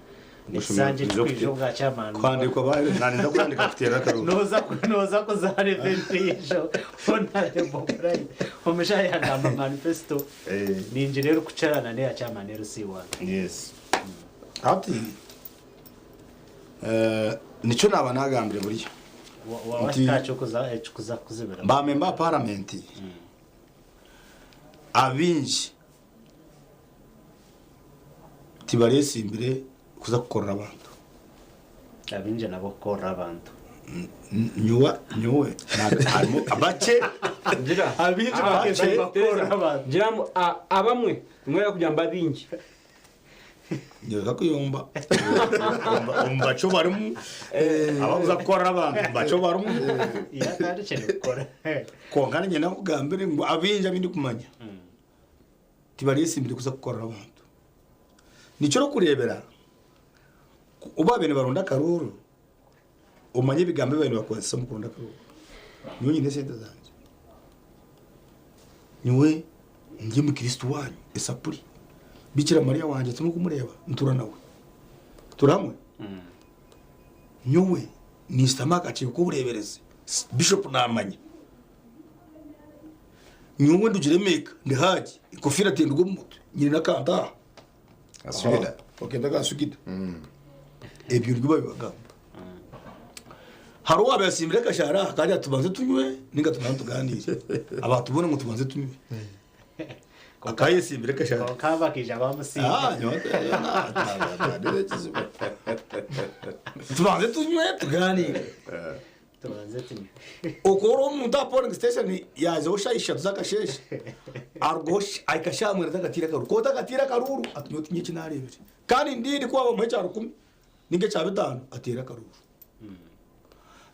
nisanje twijo bwa chairman kwandikwa baye nani ndakwandika kutera karu noza ko za revention onare bobrai omesha yagamba manifesto ninje rero kucarana ne ya chairman LC1 yes ati nico naba nagambire buriyo washikacho kuza kuzibera ba member parliament abinji tibaresi imbere kuza gukorera abantu abinje nabo korra abantu nyuwe harimo abace ngira abinje bakesha bakorra abantu ngira abamwe mwera kujamba abinji nyoza kuyumba umbacho barimo ababuza gukora abantu bacho barimo ya kandi cyane gukora kongana nyina kugambire ngo abinja bindi kumanya tibarisi imbere kuza gukora abantu nico ro kurebera ubabene baronda karuru umanye bigambe bene bakwesa mukunda karuru niyo nyine sente zanje niwe ngiye mu Kristo wanyu esapuri Bikira Maria wanje tumu kumureba ntura nawe turamwe nyowe ni stamaka cyo kuburebereze bishop namanye nyowe ndugire meka ndi haji ikofira tendgo mutu nyine nakanta asubira okay ndakasugida ebyo ryo bagamba haro abasimbire kashara kandi tubanze tunywe ninga tuganire abantu bone ngo tubanze tunywe akaye simbire kashara kaba kija bamusinga tubanze tunywe tuganire tubanze tunywe okoro umuntu apone station yaje ushayisha zakasheshe argosh aikashamwe zakatira karuru kota katira karuru atunyote nyiki narebere kandi ndiri kwabo mu cyaro 10 ninge cya 5 atera karuru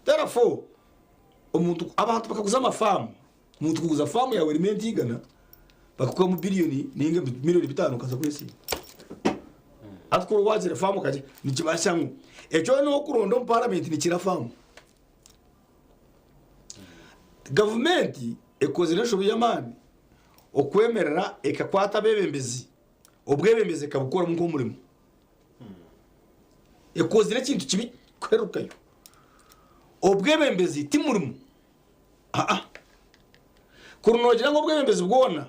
therefore umuntu abantu bakaguza amafamu umuntu kuguza famu yawe rimenti igana bakukwa mu billioni ninge miliyoni 5 kaza kwesi atko wazire famu kaje nikibashangu ejo no kuronda mu parliament nikira famu government ekoze nesho yamani okwemerera ekakwata bebembezi obwebembezi kabukora mu komurimo ekoze nekintu kibi kwerukayo obwebembezi timurimo kurunogira ngo obwebembezi bwona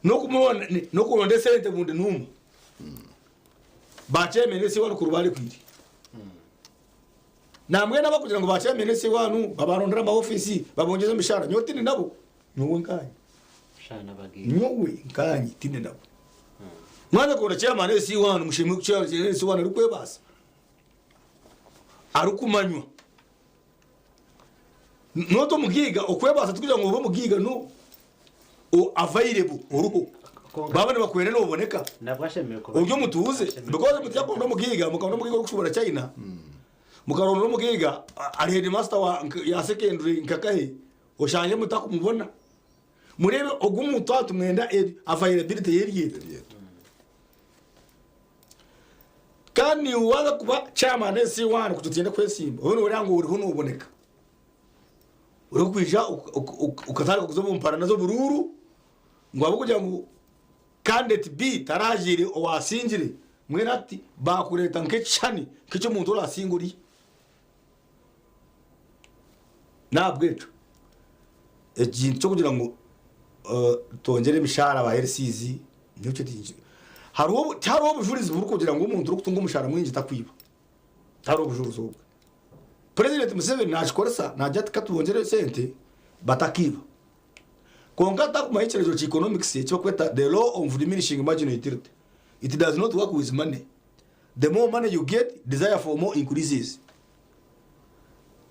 no kumubona no kuronde sente bunde numu bachemene si wanu kurubali kwiri namwe nabakugira ngo bachemene si wanu babarondera ama office babongeza mishara nyoti ni nabo nyowe nkanye shana bagi nyowe nkanye tine nabo mwana ko chairman si wanu mushimi chairman si wanu rukwebasa arukumanywa noto mugiga okwebasa tukugira ngo mugiga no o available uruho babane bakwere no boneka nabwashemeye ko ubyo mutuze because mutyakondo mugiga mukaona mugiga kushobora China mukarono mugiga ari headmaster wa ya secondary nkakahe oshanje mutakumubona murebe ogumuntu atumwenda availability yeriye kandi waza kuba chairman SC1 kutugenda kwesimba ubu uri ngo uri hano uboneka uri kwija ukataka kuzoba mpara nazo bururu ngo abo kugira ngo candidate B tarajire owasingire mwene ati bakureta nk'ecani kicyo umuntu urasinguri nabwejo ikintu cyo kugira ngo tongere imishahara ba LCZ nicyo tinje hari ubujurizi buri kugira ngo umuntu uri gutunga umushahara mwinji takwiba hari ubujurizi ubwo President Museveni nachikoresa najya katubongere sente batakiba kongata kuma ikirezo cha economics cyo kweta the law of diminishing marginal utility. It does not work with money. The more money you get, desire for more increases.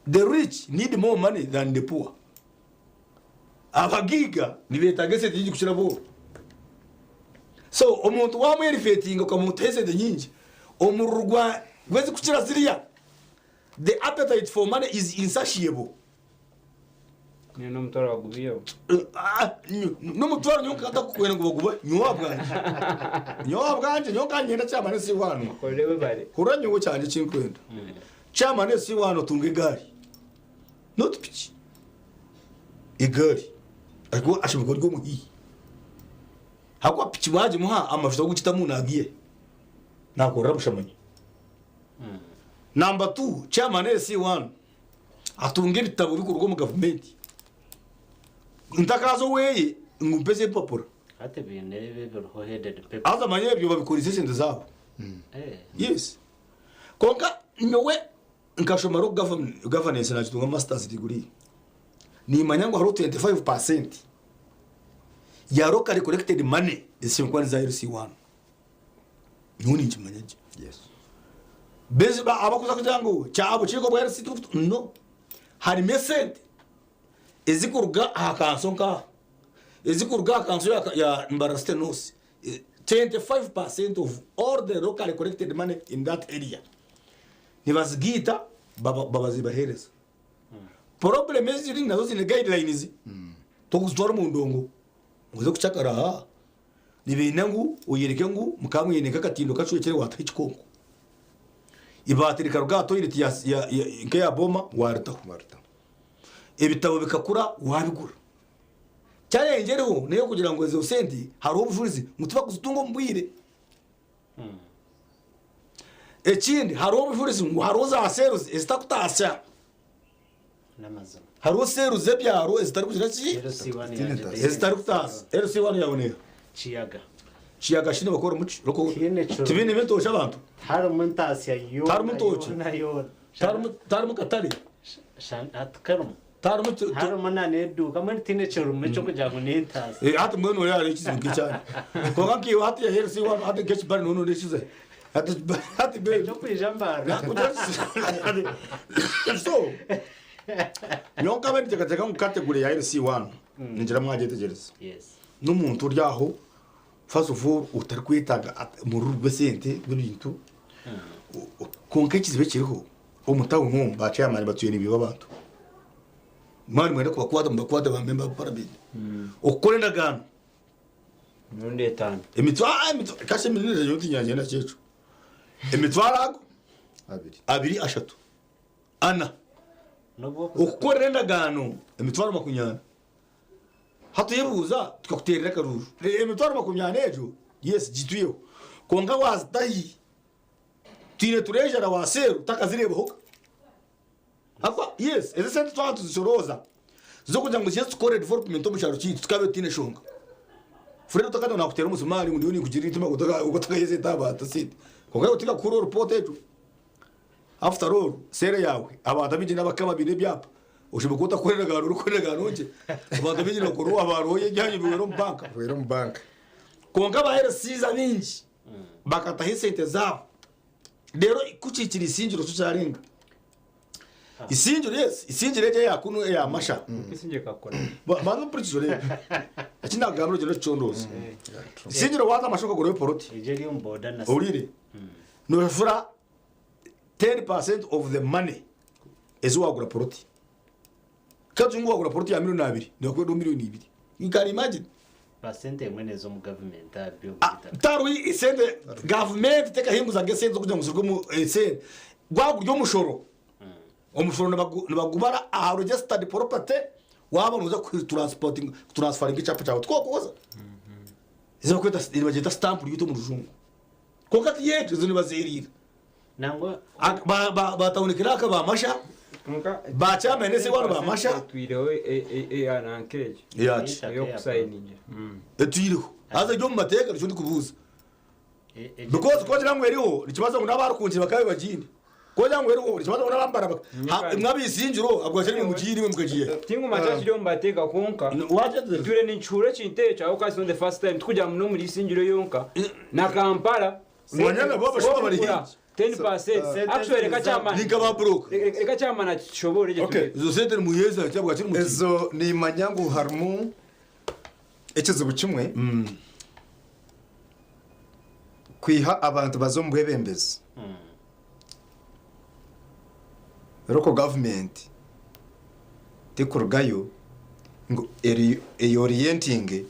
The rich need more money than the poor. Abagiga ni betagese tinji kushira bo. So omuntu wamwe rifetinga ukamuteze de nyinji omurugwa gwezi kushira ziriya. The appetite for money is insatiable. Ni no mutwaro wagubiyo. No mutwaro nyonka atakukwena ngo bagube nyobwanje nyonka ngenda cyamane si wano. Korewe bare. Kuranyo cyane cinkwenda. Cyamane si wano tunga igari. Not pitch. Igari. Ariko ashobora go muhi. Hakwa pitch waje muha amafito gukita munagiye. Nakora bushamanyi. Number 2, chairman SC1 atunga ibitabo bikorwa mu government. Ntakazo weye ngumpeze papura. Ate binebe biro headed paper. Aza manye byo babikora sente zabo. Yes. Konka nyowe nkashomaro governance na kitunga masters degree. Ni manyango haro 25% ya local collected money isinkwa za LC1. Nuni nchimanyaje. Yes. Bezi ba abakuza kujango cyabo chiko bwa RC no hari mesente ezikurga akansonka ezikurga akanso ya Mbarastenos 25% of all the locally collected money in that area nibazigita babazibahereza problem eziri nazo zine guidelines tokuzitwara mu ndongo ngoze kuchakara ha nibinangu uyereke ngo mukamwe yeneka katindo kacuye watahichikongo ibatiri karuga toilet ya boma warta ibitabo bikakura wabigura cyarengereho neyo kugira ngo ezo senti hari ubujurizi mutuba kuzitungo mbwire ekindi hari ubujurizi ngo haroza sales ezitakutasya n'amazon hari sales ebyaro ezitari kugira ki ezitari kutasya LC1 yabonera chiyaga shine bakora muci roko tibine mentosha abantu hari umuntasya yo tarumu katari atkarum tarumu nane duka muri tine chorume cyo kujya ngo nintasi ati mwe no yari kizibu cyane ko kanki wati ya LC1 ati gechi bari no neshize ati be cyo kwijamba so nyonka bende gateka mu category ya LC1 ninjira mwagetegereza yes n'umuntu uryaho first of all utari kwitaga mu rugwe sente n'ibintu konka kizibe kiriho umutawo nkumba chairman batuye nibiba abantu mari mwene kwa mbakwada ba member parabid okorenda gano Nundi etano emitwa kashe minire yo tinyanye na cyecu emitwarago abiri ashatu ana okorenda gano emitwaro makunyana hatuyebuza tukakuterera karuru emitwaro makunyana ejo yes jituyo konga wazdahi tine turejara waseru takazireba hoka apa yes ese sente twatu zisoroza zo kugira ngo cyese tukore development omusharo cyitwa tukabe tine shonga fure tukada na kutera umusumari ngo ndioni kugira ituma gutaka yese tabata site konga utika kuro report ejo after all sere yawe abantu bije n'abakama bine byapa ushibuka utakorera garo urukorera garo nje abantu bije nakoro abantu yejyanye biro mu bank konga bahera siza ninji bakata hisente zabo rero kucikira isinjiro tucarenga isinjiro yes isinjiro eje yakuno ya masha isinje kakora bano pritizore akina gabro je chondoza isinjiro waza mashoka gore poroti eje ri umboda na urire no fura 10% of the money ezo wagura poroti cyazungu bagura poroti ya miliyoni 2 ndakwe miliyoni 2 you can imagine basente mwene zo mu government abyo taru isende government teka himbuza ngesenzo kugira ngo zirwe mu sen gwaguryo mushoro umushoro nabagubara aha registered property wabona uza ku transferring icyapa cyawe twokoza izo kwita bagita stamp ryito mu rujungu kokati yeje zo nibazirira nangwa batawunikira ka bamasha bachamene se wano bamasha twireho anankeje yachi yo kusayininga etwiriho aza ryo mu mateka ryo ndikubuza because ko ngira ngweriho ikibazo ngo nabarukunje bakabe bagindi ko ngira ngweriho ikibazo ngo nabambara mwabisinjiro abwo cyari mu giri mwemukagiye tingu machachi ryo mu mateka konka waje ture n'inchure cinte cyaho kasi on the first time tukujya no muri sinjiro yonka na Kampala mwanyanga baba shobora bari 10% actually ninka ba broke reka cyama na shobora je okay zo sente muheza cyabwa kiri mu ezo ni manyangu harmu ekizibu kimwe kwiha abantu bazombwebembezi roko government tikurugayo ngo orienting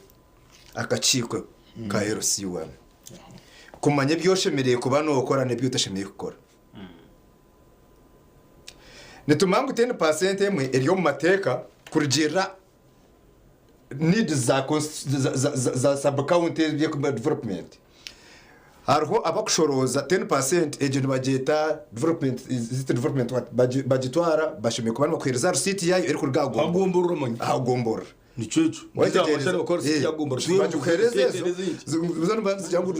akacikwe ka RC1 kumanya byoshemereye kuba no gukora ne byutashemeye gukora netumangu 10% emwe eriyo mu mateka kurigera need za sub counties byo development hariho abakushoroza 10% agent bageta development bagitwara bashimiye kubana bakwiriza receipt yayo eri kurgago agombora manya agombora ni cyecu wajya gukora si yagombora bajukereza bizana banzi cyangwa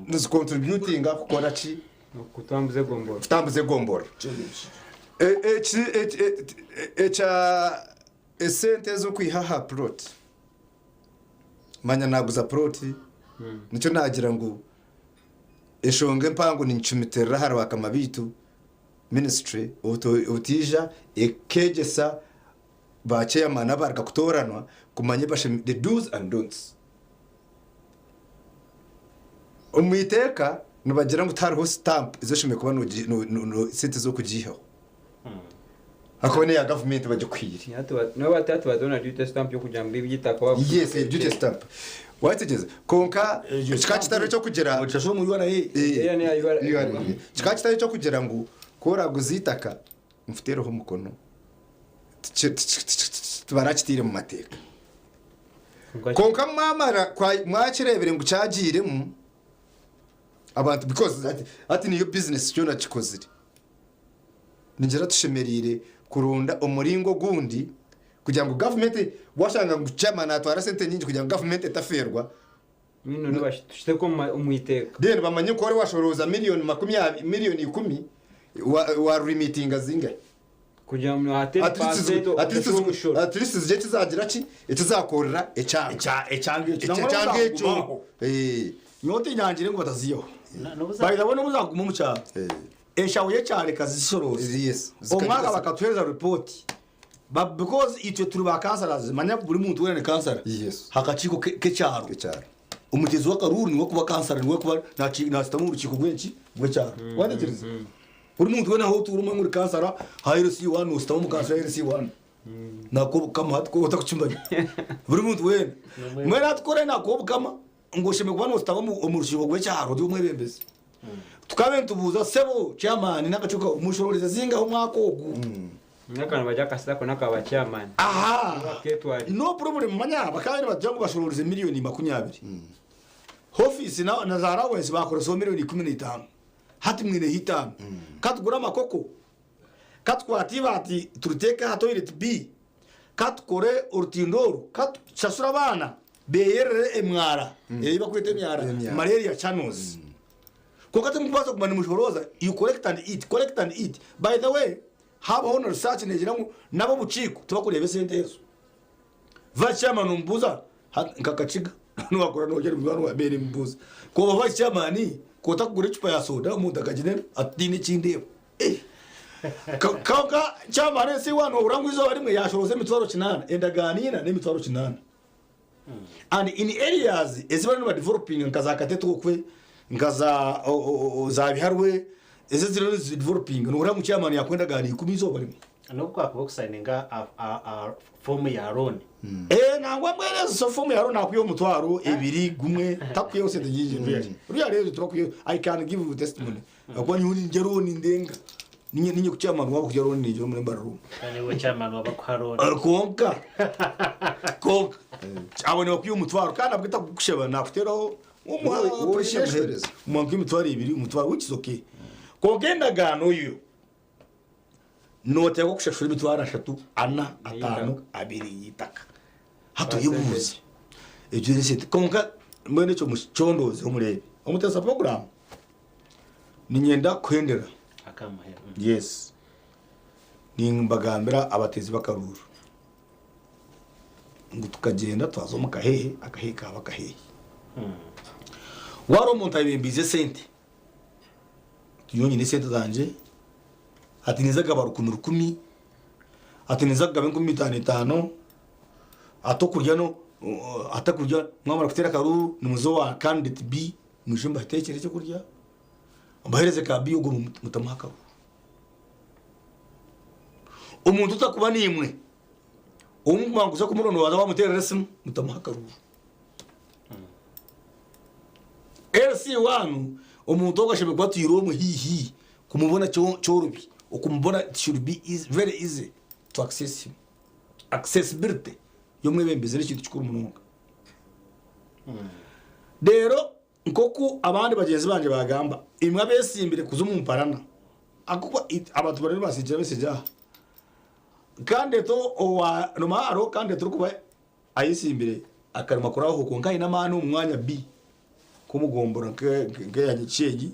nos contributing akora chi kutambuze gombora tambuze gombora echa esente zo kwihaha plot manya naguza plot nicyo nagira ngo eshonge mpango ni nchumitera harwa kama bitu ministry utija ekegesa ba chairman abarka kutoranwa kumanye bashe the do's and don'ts umwiteka nubagira ngo tariho stamp izoshime kuba no sente zo kujiho akone ya government baje kwiri no batatu badona duty stamp yo kujamba ibyitaka wa yes duty stamp wategeze konka chikachitaro cyo kugera cyasho mu yona chikachitaro cyo kugera ngo kora guzitaka mfutereho umukono tubarakitire mu mateka konka mwamara mwakirebere ngo cyagiremo abantu because ati niyo business cyo nakikozire ningera tushemerire kurunda umuringo gundi kugira ngo government washanga ngo chairman atwara sente nyingi kugira ngo government etaferwa mino nibashite ko umwiteka then bamanye ko washoroza miliyoni 10 wa limiting azinga kugira ngo hate at least zije kizagira ki etizakorera ecyange nyote nyangire ngo bataziyo bayabona muzaguma mu cyaro eshawe cyane kazisoroze yes omwaka bakatweza report because icyo turi bakasaraze manya buri muntu wene kansara yes hakachiko kecyaro umugezi wa karuru niwo kuba kansara niwo kuba na sitamu urukiko gwenki gwecyaro wanetiriza buri muntu wene aho turuma muri kansara hayirisi 1 sitamu kansara hayirisi 1 nako kama hatko utakuchimbanya buri muntu wene mwene atkore nako kama ngo sheme kuba no sitamu umurukiko gwecyaro ndi umwebembezi tukabe tubuza sebo chairman nakachuka umushororeza zinga ho mwakogu nakana baja kasita ko nakaba chairman aha no problem manya bakabiri bajango bashororeze miliyoni 20 office na zara wese bakora so miliyoni 15 hati mwine hitano katugura makoko katwativa ati turuteka hatoilet b katkore urtindoro katshasura abana beyerere emwara yiba kwete myara malaria channels kokate mkubaza kumani mushoroza you collect and eat by the way have on research negira ngo nabo buciko tubakurebe sente yeso vice chairman umbuza nkakaciga n'ubakora n'ogera mwana wa bere mbuza ko vice chairman ko takugura icupa ya soda umuntu akagene atini cindebo kaka chairman si wano urangwizo barimwe yashoroze mitwaro 8 endaganina ne mitwaro 8 and in areas ezibana no developing nkazakateto kwe ngaza za biharwe eze zero developing no uramu chairman yakwenda gani 10 zo barimo no kwakuba kusayininga fomu ya loan nangwa mwereza so fomu yaro nakwiyo mutwaro ebiri gumwe takwiyo sente nyinji mbere uriya rero turakwiyo I can give you testimony akwa nyuni njero ni ndenga ninye kuchama wako kujaro ni njero muri bararu kandi we chairman wabakwa loan konka abone wakwiyo mutwaro kandi abwita kusheba nakuteraho umwangi mutwaro ebiri mutwaro which is okay kogenda gano yo note ko kushashura imitwaro 3 4 5 2 yitaka hato yibuze ejo nisite konka mwene cyo muchondoze umurebe umutesa program ninyenda kwendera akamahera yes nimbagambira abatezi bakaruru ngo tukagenda twazo mukahehe akahehe kaba kahehe waro umuntu abimbize sente tuyonye ni sente zanje ati nizaga barukumi 10 ati nizaga 15 atokurya no atakurya mwamara kutera karuru numuzo wa candidate B mujumba tekere cyo kurya ambahereze ka B ugo mutamaka umuntu utakuba nimwe umwanguza ku murono waza bamuterera simu mutamaka LC1 umuntu ogashebe kwatiro mu hihi kumubona cyorubi ukumubona should be very easy to access him accessibility yo mwebembeze n'ikintu cy'ukuri umununga rero nkoko abandi bagenzi banje bagamba imwe abesimbire kuzumumparana akuba abantu bari basijira besijya kandi to owa nomaro kandi turukuba ayisimbire akarima kuraho konka ina manu umwanya B kumugombora nke yanyicegi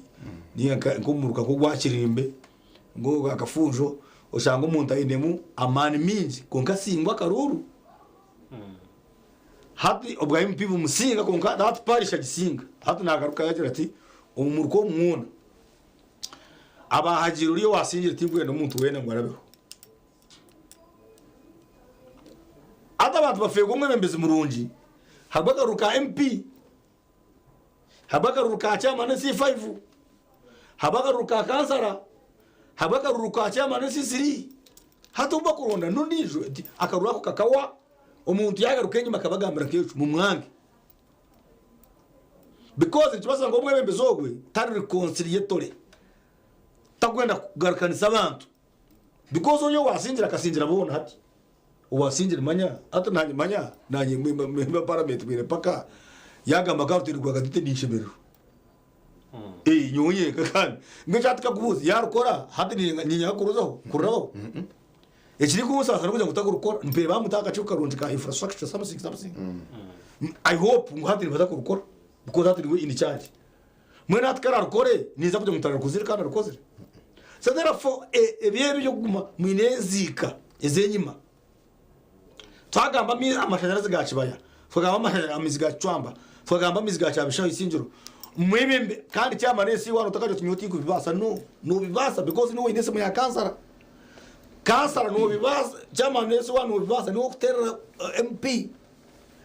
ni nkumuruka ko gwakirimbe ngo akafunjo ushanga umuntu ayinemu amani minji konka singwa karuru hati obwa MP bumusinga konka that parisha gisinga hati nagaruka yagira ati umuruko mwuna abahagiro uriyo wasingira tingwe no muntu wene ngo arabeho abantu bafego umwe bembeze murungi habagaruka MP habagaruka cyama na C5 habagaruka kansara habagaruka cyama na C3 hatumba kuronda nunijo akarura ko kakawa umuntu yagaruka nyuma kabagambira kecu mu mwange because ikibazo ngo umwe bembezogwe tari reconciliatory tagwenda kugarukanisa abantu because onyo wasingira kasingira bona hati uwasingira manya hata nanye manya nanye mwe parameter bire paka yagamba garutirwa gatite nishimero nyonye kakani ngechatka kubuzi yarukora hati ninya kuruzaho kurabo ekiri kumusasa kugira ngutagurukora mpe bamutaka cyo karunjika infrastructure something I hope ngo hati nibaza kurukora because hati we in charge mwe natkara rukore niza kugira ngutagura kuzirikana rukozire so therefore ebyebyo byo kuguma mwinezika ezenyima twagamba mi amashanyarazi gakibaya twagamba amashanyarazi gacwamba twagamba miziga cyabishaho isinjiro mwebembe kandi cyamanesi wano takaje tumyoti kubibasa no bibasa because no inese mu ya kansara no bibasa cyamanesi wano bibasa no kutera MP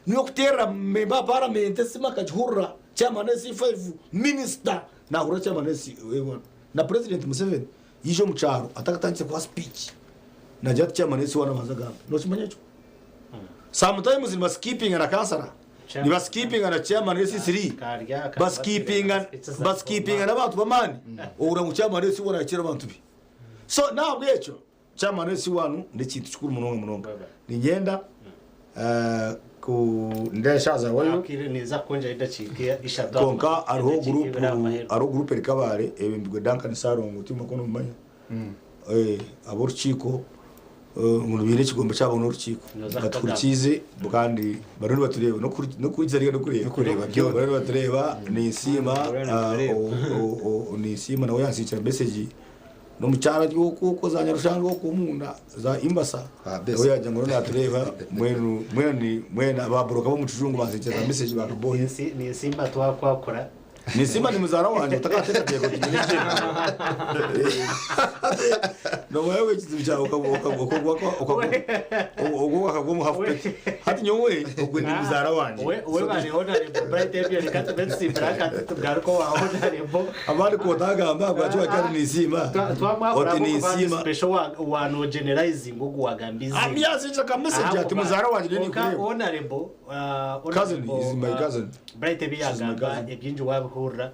no kutera memba parliament simaka jhurra cyamanesi 5 minister na hura cyamanesi wewe na president Museveni yijo mucharo atakatanze kwa speech na jati cyamanesi wano bazagamba no chimanyecho sometimes in skipping and kansara ni baskipinga na chairman SC3 baskipinga na abantu bamani ura mu chairman SC wona kira abantu bi so now bwecho chairman SC1 ndikintu cyukuru munonga nigenda ku ndeshaza wayo akire neza konja idacike ishadwa konka aro group rikabare ebembwe Duncan Sarongo timo kono manya aborchiko umuntu bire kigomba cyabo n'urukiko baturikize kandi baruri batureba no kwizariga no kureba byo baruri batureba ni insima ni insima nawe yansikira message no mucyara cyuko zanya rushanga ko munda za imbasa aho yajya ngo natureba mwena baboroka bo mucujungu basikira message baruboye ni insima twakwakora ni insima ni muzara wanje utakateka tego no wewe kitu cha ukagoma hafu hati nyowe ugwe ndi muzara wanje we bari honorable Bright Ebyo reka betsi braka tugaruko wa honorable abari ko dagamba bwacyo cyane nisima twamwa oti nisima special wa no generalizing ugu wagambizi ambiya sinja ka message ati muzara wanje ni kure honorable cousin is my cousin Bright Ebyo yagamba ebyinji wabihura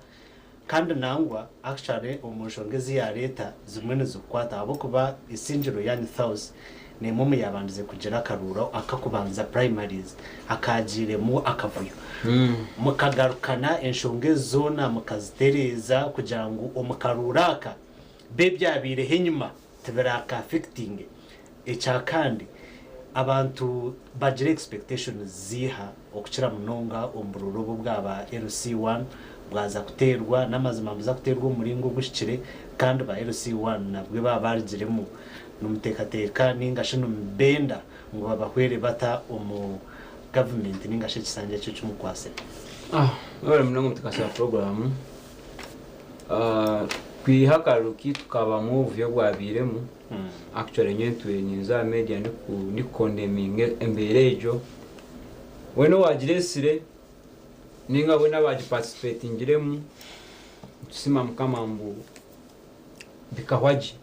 kandi nangwa actually umushongezi ya leta zimwe nizukwata abo kuba isinjiro yani thousand ni mumu yabanze kugira karuro akakubanza primaries akagiremo akavuyo mukagarukana enshonge zona mukazitereza kugira ngo umukaruraka bebyabire henyuma teberaka affecting echa kandi abantu budget expectations ziha okukira munonga ombururubu bwaba LC1 bwaza kuterwa n'amazima mbuza kuterwa umuringo gushikire kandi ba LC1 nabwe babarigiremo n'umutekateka ningashe numbenda ngo babahwere bata umu government ningashe kisange cyo cyumukwase bari munongo mutakasa program kwihakaruki tukaba move yo gwabiremo actually nyentwe niza media ndi condemning emberejo weno wagiresire ninga bona baji participatingiremu tusima mukamambu bikahwaji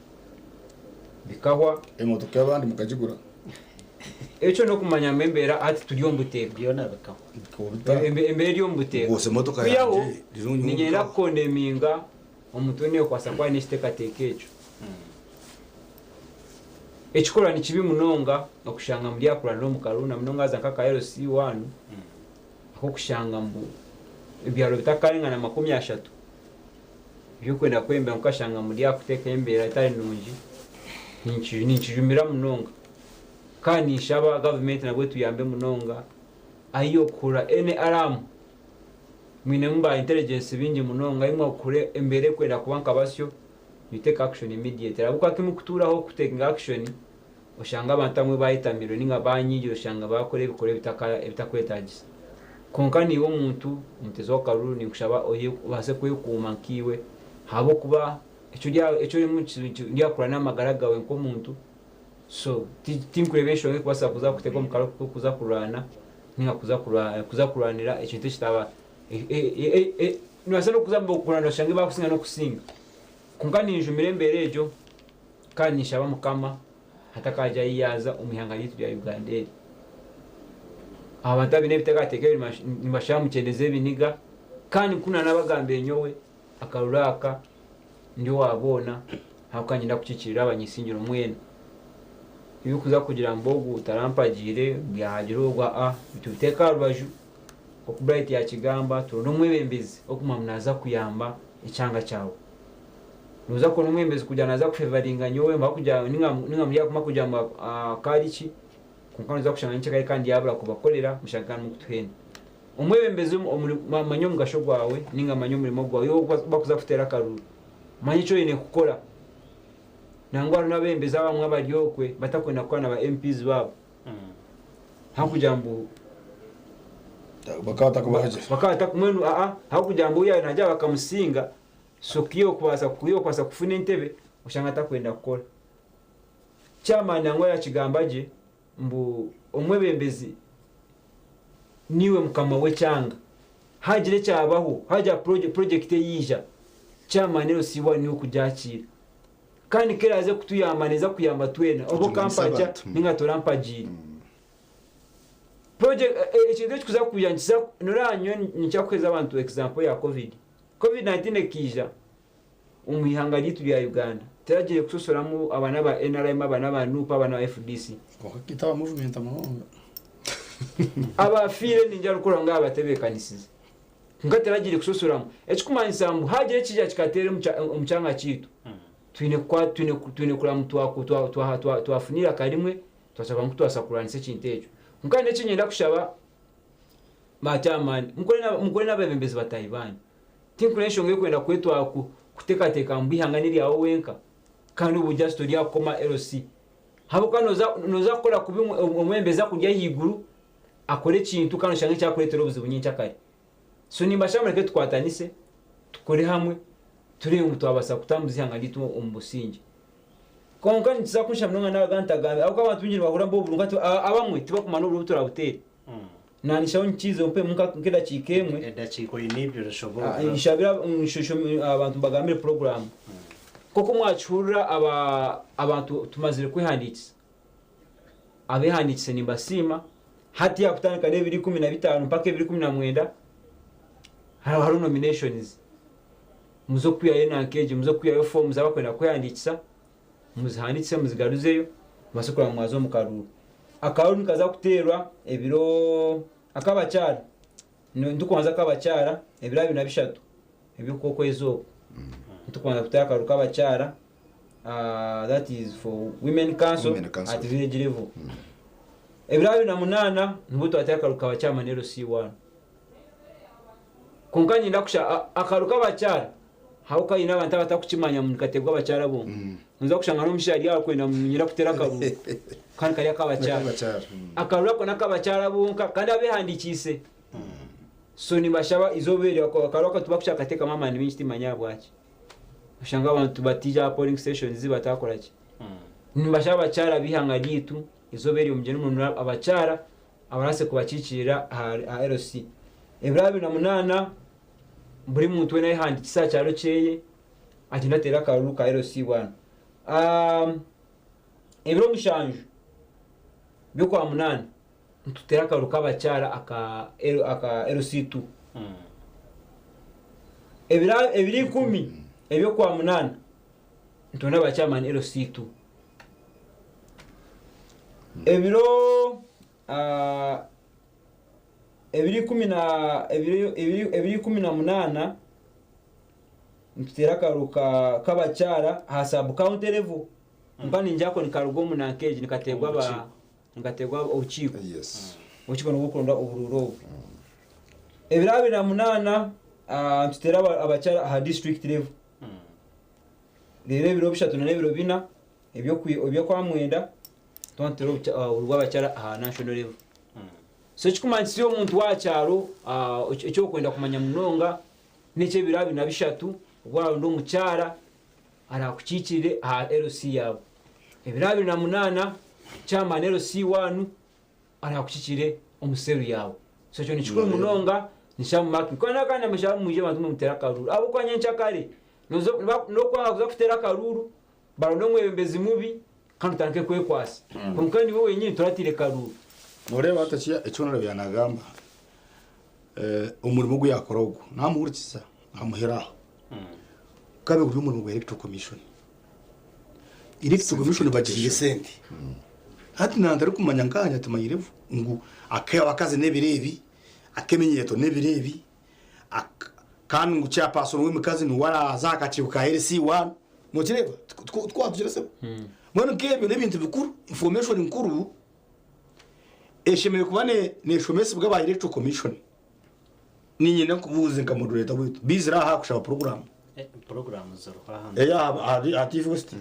bikahwa emotoka y'abandi mukagigura echo no kumanya membera ati tuliyo mbutego byona bikahwa embere ryo mbutego bose motoka yanje ninyera kondeminga omutone kwasa kwa nishiteka tekecho ekikora ni kibi munonga okushanga muri akura no mukaruna munonga za kaka LC1 ko kushanga mbu ibyaro bitakarengana 30 byo kwenda kwembe mukashanga muri akuteka embera itari nungi ninchijumira munonga kandi shaba government nabwe tuyambe munonga ayo kura NRM mwine mba intelligence bingi munonga imwe kure embere kwenda kubanka basyo you take action immediately abuka kimukuturaho kuteka action ushanga abantu amwe bayitamiro ninga banyigiro ushanga bakore bikore bitakwetagiza konka niwo muntu mutezo karuru ni kushaba oye base kwikuma kiwe habo kuba echo rimwe kura n'amagaragawe nko muntu so team prevention kwasa kuza kuteka mukaro kuza kurana ninga kuza kuranira ekintu kitaba niwasano kuza kurana shange bakusinga no kusinga konka ninjumire mberejo kandi nishaba mukama hatakaja yiyaza umihanga yitu ya Uganda abantu abine bitagatekeye nimashamu cyendeze biniga kandi kuna nabagambe nyowe akaruraka ndio wabona hakanyinda kucikirira abanyisingiro mwene iyo kuza kugira mbogu utarampagire byahagirwa bituteka rubaju ko Bright ya kigamba tuno mwebembezi okuma munaza kuyamba icyanga cyawe nuza ko numwembezi kujana za kufavoringa nyowe mba kujya ninga muri yakuma kujya karichi kunkano za kushanga ncheka kandi yabura kubakorera mushakana mukutuhenda umwebembezi manyo mugasho gwawe ninga manyo muri mogwa yo bakuza kutera karuru manyo cyo ine kukora nangwara nabembeza bamwe abaryokwe batakwenda kwana ba MPs babo hakujambu bakata kumwenu hakujambu ya najya bakamusinga sokiyo kwasa kufuna intebe ushanga takwenda kukora chama nangwa ya kigambaje mbu omwebembezi niwe mukama we cyanga hagire cyabaho haja project yija chama nero siwa niwe kujakira kandi keraze kutuyamaniza kuyamba twena obo kampacha ninga torampagiri project ekinde kuza kuyangiza noranyo nicyakweza abantu example ya covid-19 kija umihanga litu ya Uganda teragiye kusosoramu abana ba NRM abana ba NUP abana ba FDC ko kitaba movement amahonga abafire ninja rukora ngaba tebekanisize ngateragiye kusosoramu ekikumanyisa hagire kijya kikatere umucanga kitu twine kula mtu wako twafunira karimwe twasaba mtu asakuranise kintejo nkane kinyenda kushaba matamani mukore n'abembezi batayibani tinkuresho ngiye kwenda kwetwa kutekateka mbihanganiri yawo wenka kandi ubujya story yakoma LC habo kanoza kora kubi umwembeza kujya higuru akore kintu kano shange cyakuretera ubuzibu nyinshi akari so nimba shamureke twatanise tukore hamwe turi umutwabasa kutambuza ihanga litu umbusingi konka ntiza kunsha mnonga n'agantagambe ahubwo abantu binjira bahura mbo burunga abamwe tibakumana urubuto rabutera nanisha unchizo mpe munka nkeda chikemwe edachiko inibyo rishobora ishabira nshusho abantu bagamire program koko mwachura abantu tumazire kwihanditsa abehanditse nimbasima hati ya kutandika ne 2015 mpaka 2019 hari nominations muzo kwiya yena keje muzo kwiya yo form zabakwenda kwanditsa muzihanditse muzigaruzeyo masukura mwazo mukaruru akaruru nikaza kuterwa ebiro akabacyara ndukonza akabacyara ebiro 23 ebyo koko ezo ndukonza kutaka akaru kabacyara that is for women council at village level ebiro 28 nbuto ataka akaru kabacyara manero C1 konkanyi ndakusha akaru kabacyara hauka ina abantu batakukimanya mu kategwa bacyara bo nza kushanga no mishari yawe kwenda munyira kutera akaru kandi kari akabacyara akarura ko nakabacyara bunka kandi abehandikise so ni bashaba izobere akaru ko tubakushaka kateka mama ni minsti manyabwaki ushanga abantu batija polling stations zibatakora ki ni bashaba bacyara bihangaritu izobere umugeni umuntu abacyara abarase kubakikira a RC Ibrahim na munana buri muntu wena yihandikisa cyaro ceye ati ndatera akaruru ka RC1 ebiro mushanju byo kwa munana ntutera akaru kabacyara aka RC2 ebiri 10 ebyo kwa munana ntona bacyamani RC2 ebiro ebiri 18 ntutera akaru kabacyara hasabu county level mpani njako nikarugo mu nakeje nikategwa uchiko uchiko n'ugukunda ubururo ebirabi na munana ntutera abacyara ha district level rero biro bishatu na biro bina ebyo kwa mwenda tontero urwa abacyara ha national level so chikumanisi yo muntu wacyaro cyo kwenda kumanya munonga nice birabi na bishatu ubwo ndo mucyara arakukikire ha LC yabo ebirabi na munana chama LC1 arakukikire umuseru yabo so cyo nichukuru munonga nishamu maki kwana kana mashamu muje bantu mutera karuru abo kwa nyencha kare no kwa kuza kutera karuru barondo mwebembezi mubi kandi tanke kwekwasi konkani wowe wenyine turatire karuru mureba atachiya echonero byanagamba umurimo gwe yakorogo namuhurikiza amuhera kabe uri umurimo wa electoral commission bagiye sente hati nandari kumanya nganya tumayirevu ngo akaze nebirebi akemenyeto nebirebi kandi ngo cya paso w'imikazi ni wara zakacibuka LC1 mukireba twatugirase mwana kebe n'ibintu bikuru information nkuru eshemeye kubane neshomese bwa electoral commission ni nyine kubuze nkamudureta witu bizira ha kushaba program zoro hahandi active west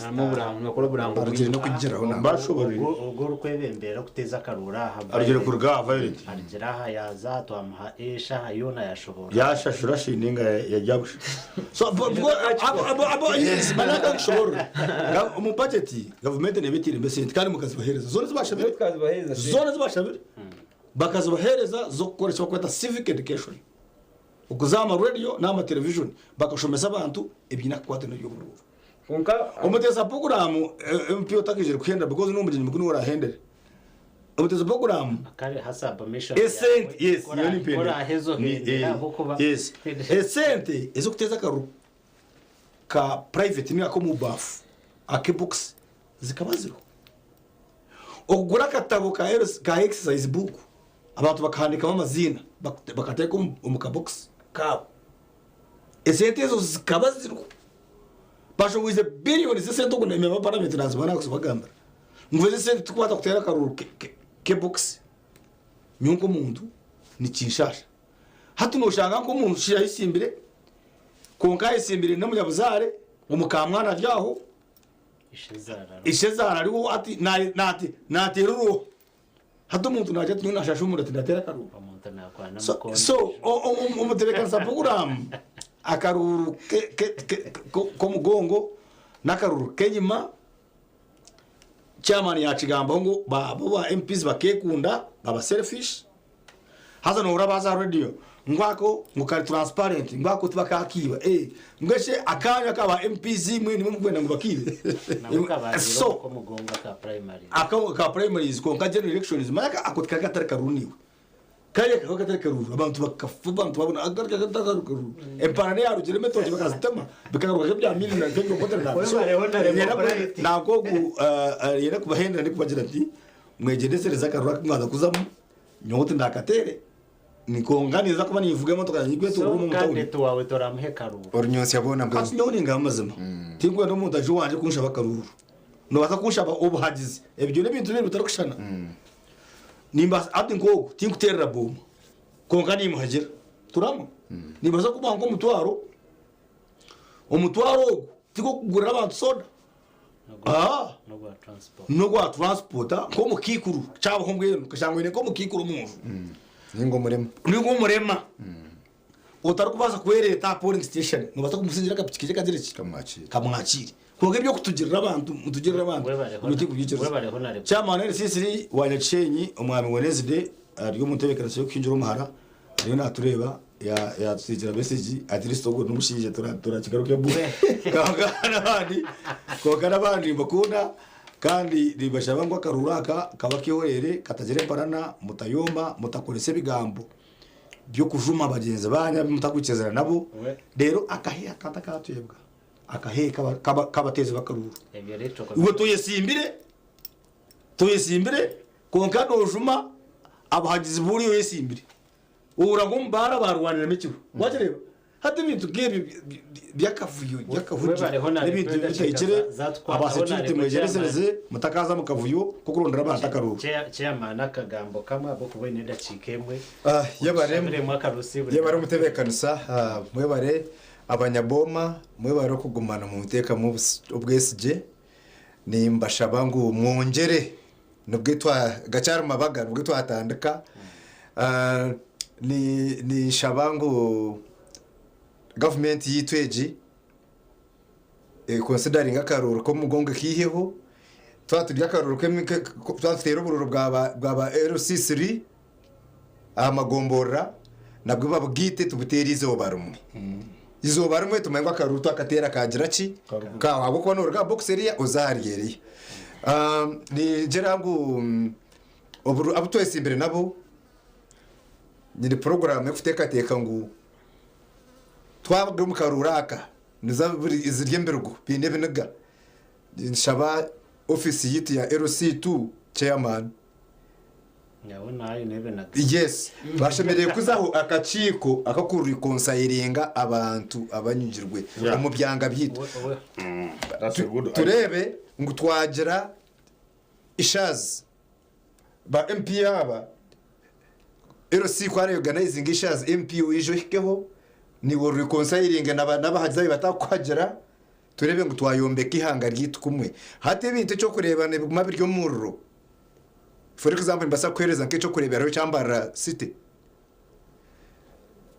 amo buramu nakora buramu arigere no kugeraho nambashobora ubwo rukwebembera kuteza karura arigere kurga violet arigera ha yaza twamuha esha hayona yashobora yashashura shininga yajabusha so abo yes manaka kushobora mu budget government nebitire mbese kandi mukazi bahereza zone zibashabire bakazi bahereza zo gukoresha kwita civic education ukuzama radio n'ama television bakashomesa abantu ebyina kwate no y'ubururu konka umuteza program mpyo takije kuhenda because no mujini mukuni wara hendere umuteza program akari hasaba mission essent yes yoni pende kora hezo henda bukuba yes essent ezo kuteza karu ka private ni akomu baf akebooks zikabaziro okugura katabo ka exercise book abantu bakandikamo amazina bakateka umukabox kabo esente zo zikabazirwa bashowize billions z'esente ngo nemeba parameter nazibona kusubagamba nguveze sente tukwata kutera karuru ke box nyunko mundu ni kinshasha hatu no shanga ko mundu shira isimbire konka isimbire no munyabuzare umukamwana ryaho ishezara ariwo ati nateruro hatu muntu naje tunashasha umuntu tindatera karuru so umutereka sa program akaruru ko mugongo n'akaruru kenyuma chairman yakigambaho ngo babo ba MPs bakekunda baba selfish haza no urabaza radio ngwako ngukari transparent ngwako tubakakiba ngeshe akanya kaba MPs mwe ni mugwenda ngo bakibe so ko mugonga ka primary ka primaries ko ka general elections maka akotika gatari karuniwe kaya ka gatari karuru abantu bakafuba abantu babona agarika gatari karuru emparane ya rugere metoje bakazitema bikagaruka bya mili na kengo potera na nako yera kubahenda ndi kubagira ati mwegeresereza karura mwaza kuzamu nyote ndakatere nikonganiza kuba nivuge motoka nyigwe to urumu kandi to wawe toramuhe karuru ornyonsi yabona mbe asinyoni ngamazima tingwe no muntu aje wanje kunshaba karuru no baza kunshaba ubuhagizi ebyo n'ibintu biri bitarakushana nimba ati ngogo tinguterera bomu konkani muhagira turamo nibaza kuba ngo umutwaro tiko kugurira abantu soda no gwa transporta ko mukikuru cyabo ko mbwenu kashangwe ne ko mukikuru umuntu ningo murema utarukubaza kwereta polling station nubaza kumusinjira kapikije kaziriki kamwakiri koge byo kutugirira abantu mutugirira abantu umuti kubyiciro cyamane sisiri wanyacyenyi umwami Wednesday ariyo mutebekerase yo kinjira umuhara ariyo natureba ya tuzigira message atiristo go numushije turakigaruke bu kangana bandi bakunda kandi ribashaba ngo akaruraka kabakihoere katagere parana mutayomba mutakorese bigambo byo kujuma abagenzi banya mutakukezera nabo rero akahe akatakatuyebwa akahe kabateze bakaruru ubwo tuyesimbire konka dojuma abahagizi buri yesimbire ura ngo mbara barwanira mikiro wajereba hati bintu gebi byakavuyo n'ibintu bitayikire abasecurity mwegerezereze mutakaza mukavuyo ko kurondera abantu akaruru chairman akagambo kamwe abo kubene ndacikemwe yabare umutebekanisa mwebare abanyaboma mwebare kugumana mu muteka mu ubwesije nimbashaba ngo mwongere nubwo gacyara mabaga nubwo twatandika ni shabango government yitweji considering akaruru ko mugonga kiheho twaturya akaruru twatera ubururu bwa LC3 amagombora nabwo babwite tubuterize obarumwe izo barumwe tumenga akaruru twakatera kagira ki kawa ko n'urga boxeria uzariyeri ni jerangu oburu abutwese imbere nabo ni program yo kuteka ngo twabwe mu karuraka nizaburi iziriyembergo binebinaga nshaba office yiti ya LC2 chairman nyabona ayo nebenaga yes bashemereye kuzaho akaciko akakuru konsayiringa abantu abanyugirwe mu byanga byitwa turebe ngo twagira ishazi ba MP aba LC kware organizing ishazi MP wijo hikeho ni wo reconciling n'abahazayi batakwagera turebe ngo twayombeka ihanga ryitkumwe hate bintu cyo kurebana biguma biryo murro for example mbasa kwereza nke cyo kurebera cyambara city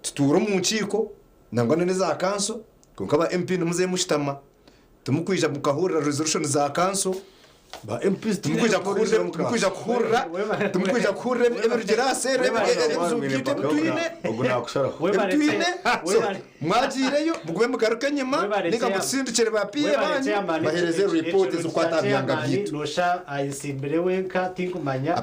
tuturo mu nciko nangana neza kanso kunkaba MP numuze mushitama tumukwija mukahura resolution za kanso ba MPs tumukwija kuhura emergera sere zubite butwine oguna kushara mwagireyo bugwe mugaruka nyuma nika mutsindikire ba PA banyu bahereze report zo kwatabyanga byito nosha ayisimbere wenka tingumanya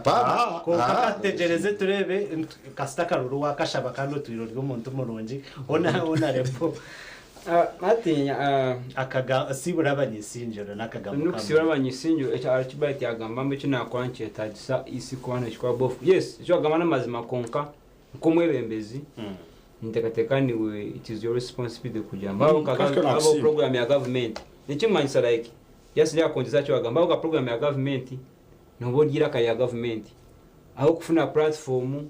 ko kategereze turebe kasitakaruru wakashaba kandi twiro ry'umuntu muronji ona repo matinya akaga sibura abanyisinjoro nakagambo nuko sibura abanyisinjoro echa archibald yagamba mbe kina kwanche tagisa isi kwana shwa bofu yes cyo gamba namazima konka komwebembezi ndekatekani we it is your responsibility kujamba abo program ya government nikimanyisa like yes ya kondiza cyo gamba abo program ya government nobogira ka ya government aho kufuna platform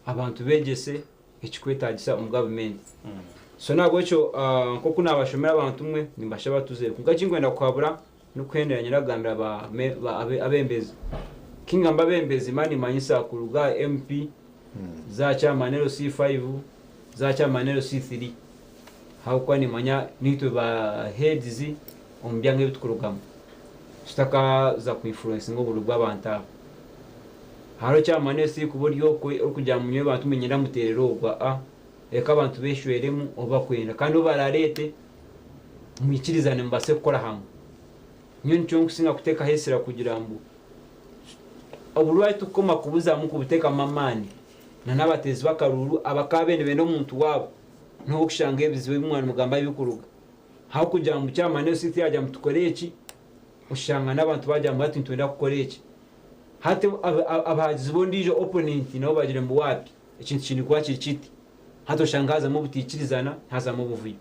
abantu begese echikwetagisa mu government so nagwe cyo ko kuna abashomera abantu mwe nimbashaba tuze kugakingwenda kwabura no kwenderanya nagambira abembezi kingamba abembezi mani manyisa kuruga MP za chamanero C5 za chamanero C3 how kwani manya nitwe ba heads ombyange bitukurugamo tutakaza ku influence ngo bulu bw'abantu abo haro cyamane si kuburyo kujya mu nyo bantu menyera muterero gwa reka abantu beshweremu oba kwenda kandi obararete muikirizane mbase gukora hamwe nyo ncyo kusinga kuteka hesera kugira ngo obulwayi tukoma kubuza mu kubuteka mamani na nabatezi bakaruru abakabene bene omuntu wabo no kushanga ebiziwe umwana mugamba ibikuruga hawo kugira ngo cyamane si yajya mutukoreki ushanga n'abantu bajya mu bati ntwenda gukoreki hate abahagizi bondijo opponent nabo bagire mu wapi ikintu kindi kwa kiti hato shangaza mu butikirizana haza mu buvuyo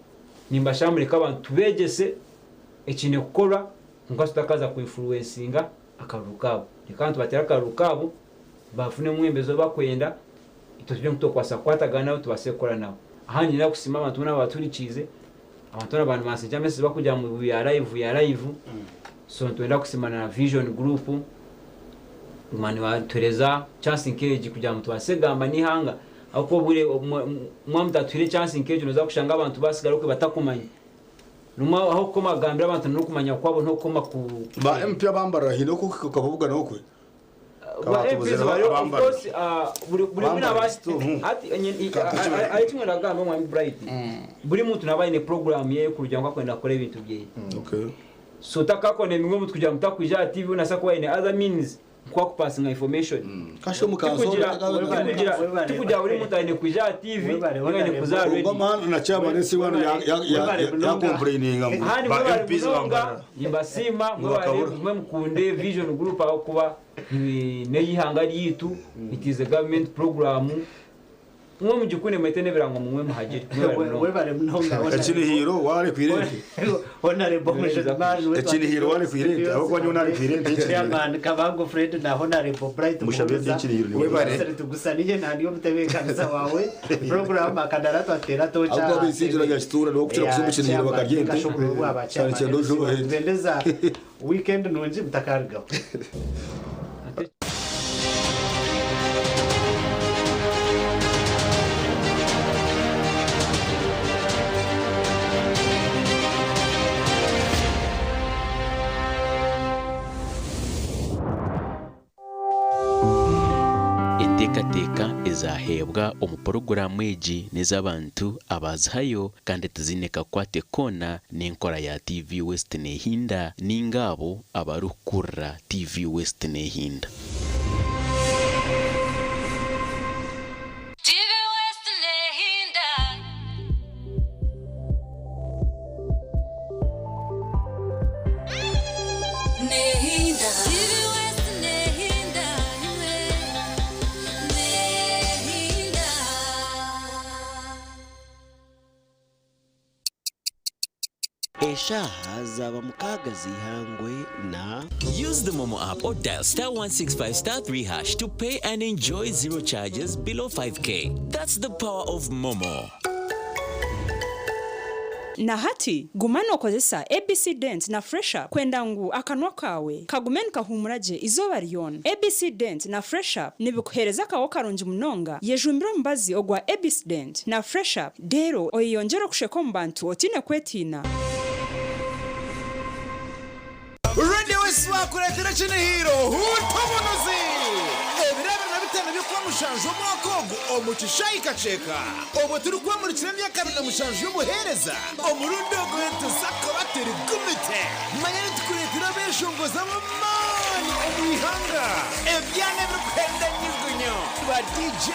nimba shamureka abantu tubegese ikintu gukora ngo tutakaza ku influencinga akarukabo nikantu batera akarukabo bafune mwembezo bakwenda itotuje kutokwasa kwatagana tubasekora nawo ahanye na kusima abantu n'abaturikize abantu n'abantu masija message bakujya mu ya live so twenda kusimana na vision group mani wa Teresa chance nkeji kujya mu twasegamba nihanga ako bure mwamta twire chance nkeji noza kushanga abantu basigara ko batakumanya numa aho koma gambira abantu no kumanya kwabo no koma ku ba MP abambara hino ko kavuga no kwe ba MP bari of course buri mina basti ati ari kimwe nagamba mu bright buri muntu nabaye ne program ye kurujya ngo akwenda kore ibintu bye okay so takakone mimwe mutujya mutakwija TV unasakwa ine other means kwa kupassinga information kasho mukazola tukujya uri mutane kwija TV ngene kuzarwe ngo man na chama nesi wano ya complaininga ba MPs bambara imbasima mwe mukunde vision group aho kuba ne yihanga yitu it is a government program mwe mujikune metene birango mwe muhagire we bare mnonga ekini hero wale kwirente honorable Mujadman ekini hero wale kwirente aho kwa nyona ari kwirente chairman Kabango Fred na honorable Bright mushabye ekini hero we bare tugusaniye ntandiyo mutebekaniza wawe program akadara twatera tocha ako bisinjira ya stura no kuchira kusubikira hero bakagenda cyane cyane dojo bendeza weekend nonje mutakarga enteekateeka ezahebwa omu poroguramu egi n'ez'abantu abazihayo kandi tizineka kukwata koona n'enkora ya TV West nehinda ninga abo abarikukurra TV West nehinda eshaaha zaba mukaaga zihangwe na Use the Momo app or dial *165*3# to pay and enjoy zero charges below 5k. That's the power of Momo. na hati gumano okozesa ABC Dent na Fresher kwenda ngu akanwa kawe kagumeni kahumuraje izoba ryona. ABC Dent na Fresher nibikuhereza kawo karonji munonga yejumbiro mbazi ogwa ABC Dent na Fresher dero oyiyongera kusheko mbantu otine kwetina Radio West wakuretera chine hiro hutomunuzi ebirebe na bitano byo kwa mushanju mwakogo omuchishaika cheka obo turi kwa muri kiremya kabina mushanju y'ubuhereza omurundo gwento sakabateri gumite manyane tukuretera beshongoza mani omwihanga ebyane bikwenda nyizgunyo ba DJ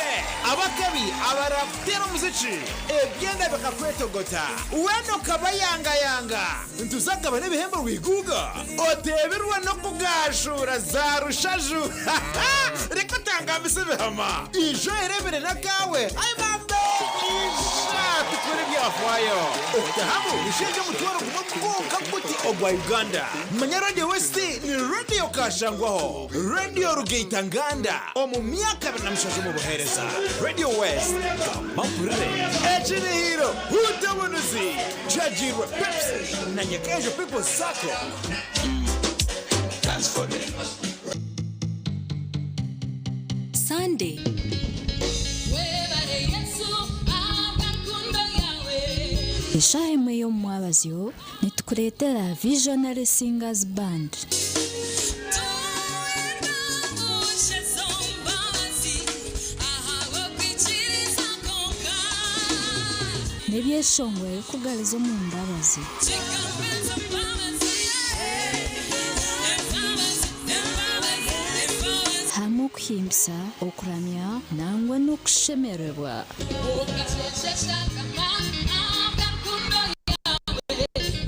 abakabi abaraptero muziki ebyenda bakakwetogota weno kabayanga ntuzagaba n'ibihembo wiguga oteberwa no kugashura za rushaju reka tangamisa bihama ijo erebere na kawe ay mambe ishati kuri byafwayo otahamu isheje mutwaro kumakuka kuti ogwa Uganda manya Radio West ni radio kashangwaho radio rugeitanganda omu myaka na mshaje mu buhereza Radio West mampure echini hiro hutabonuzi jajirwa Pepsi na nyekejo people sako that's for them Sunday. eshaha emwe y'omwabazyo nitukureetera Visionary Singers Band nebyeshongwe kugaliza omu mbabazi hamwe okuhimbisa okuramya nangwa n'okushemererwa Boca checha,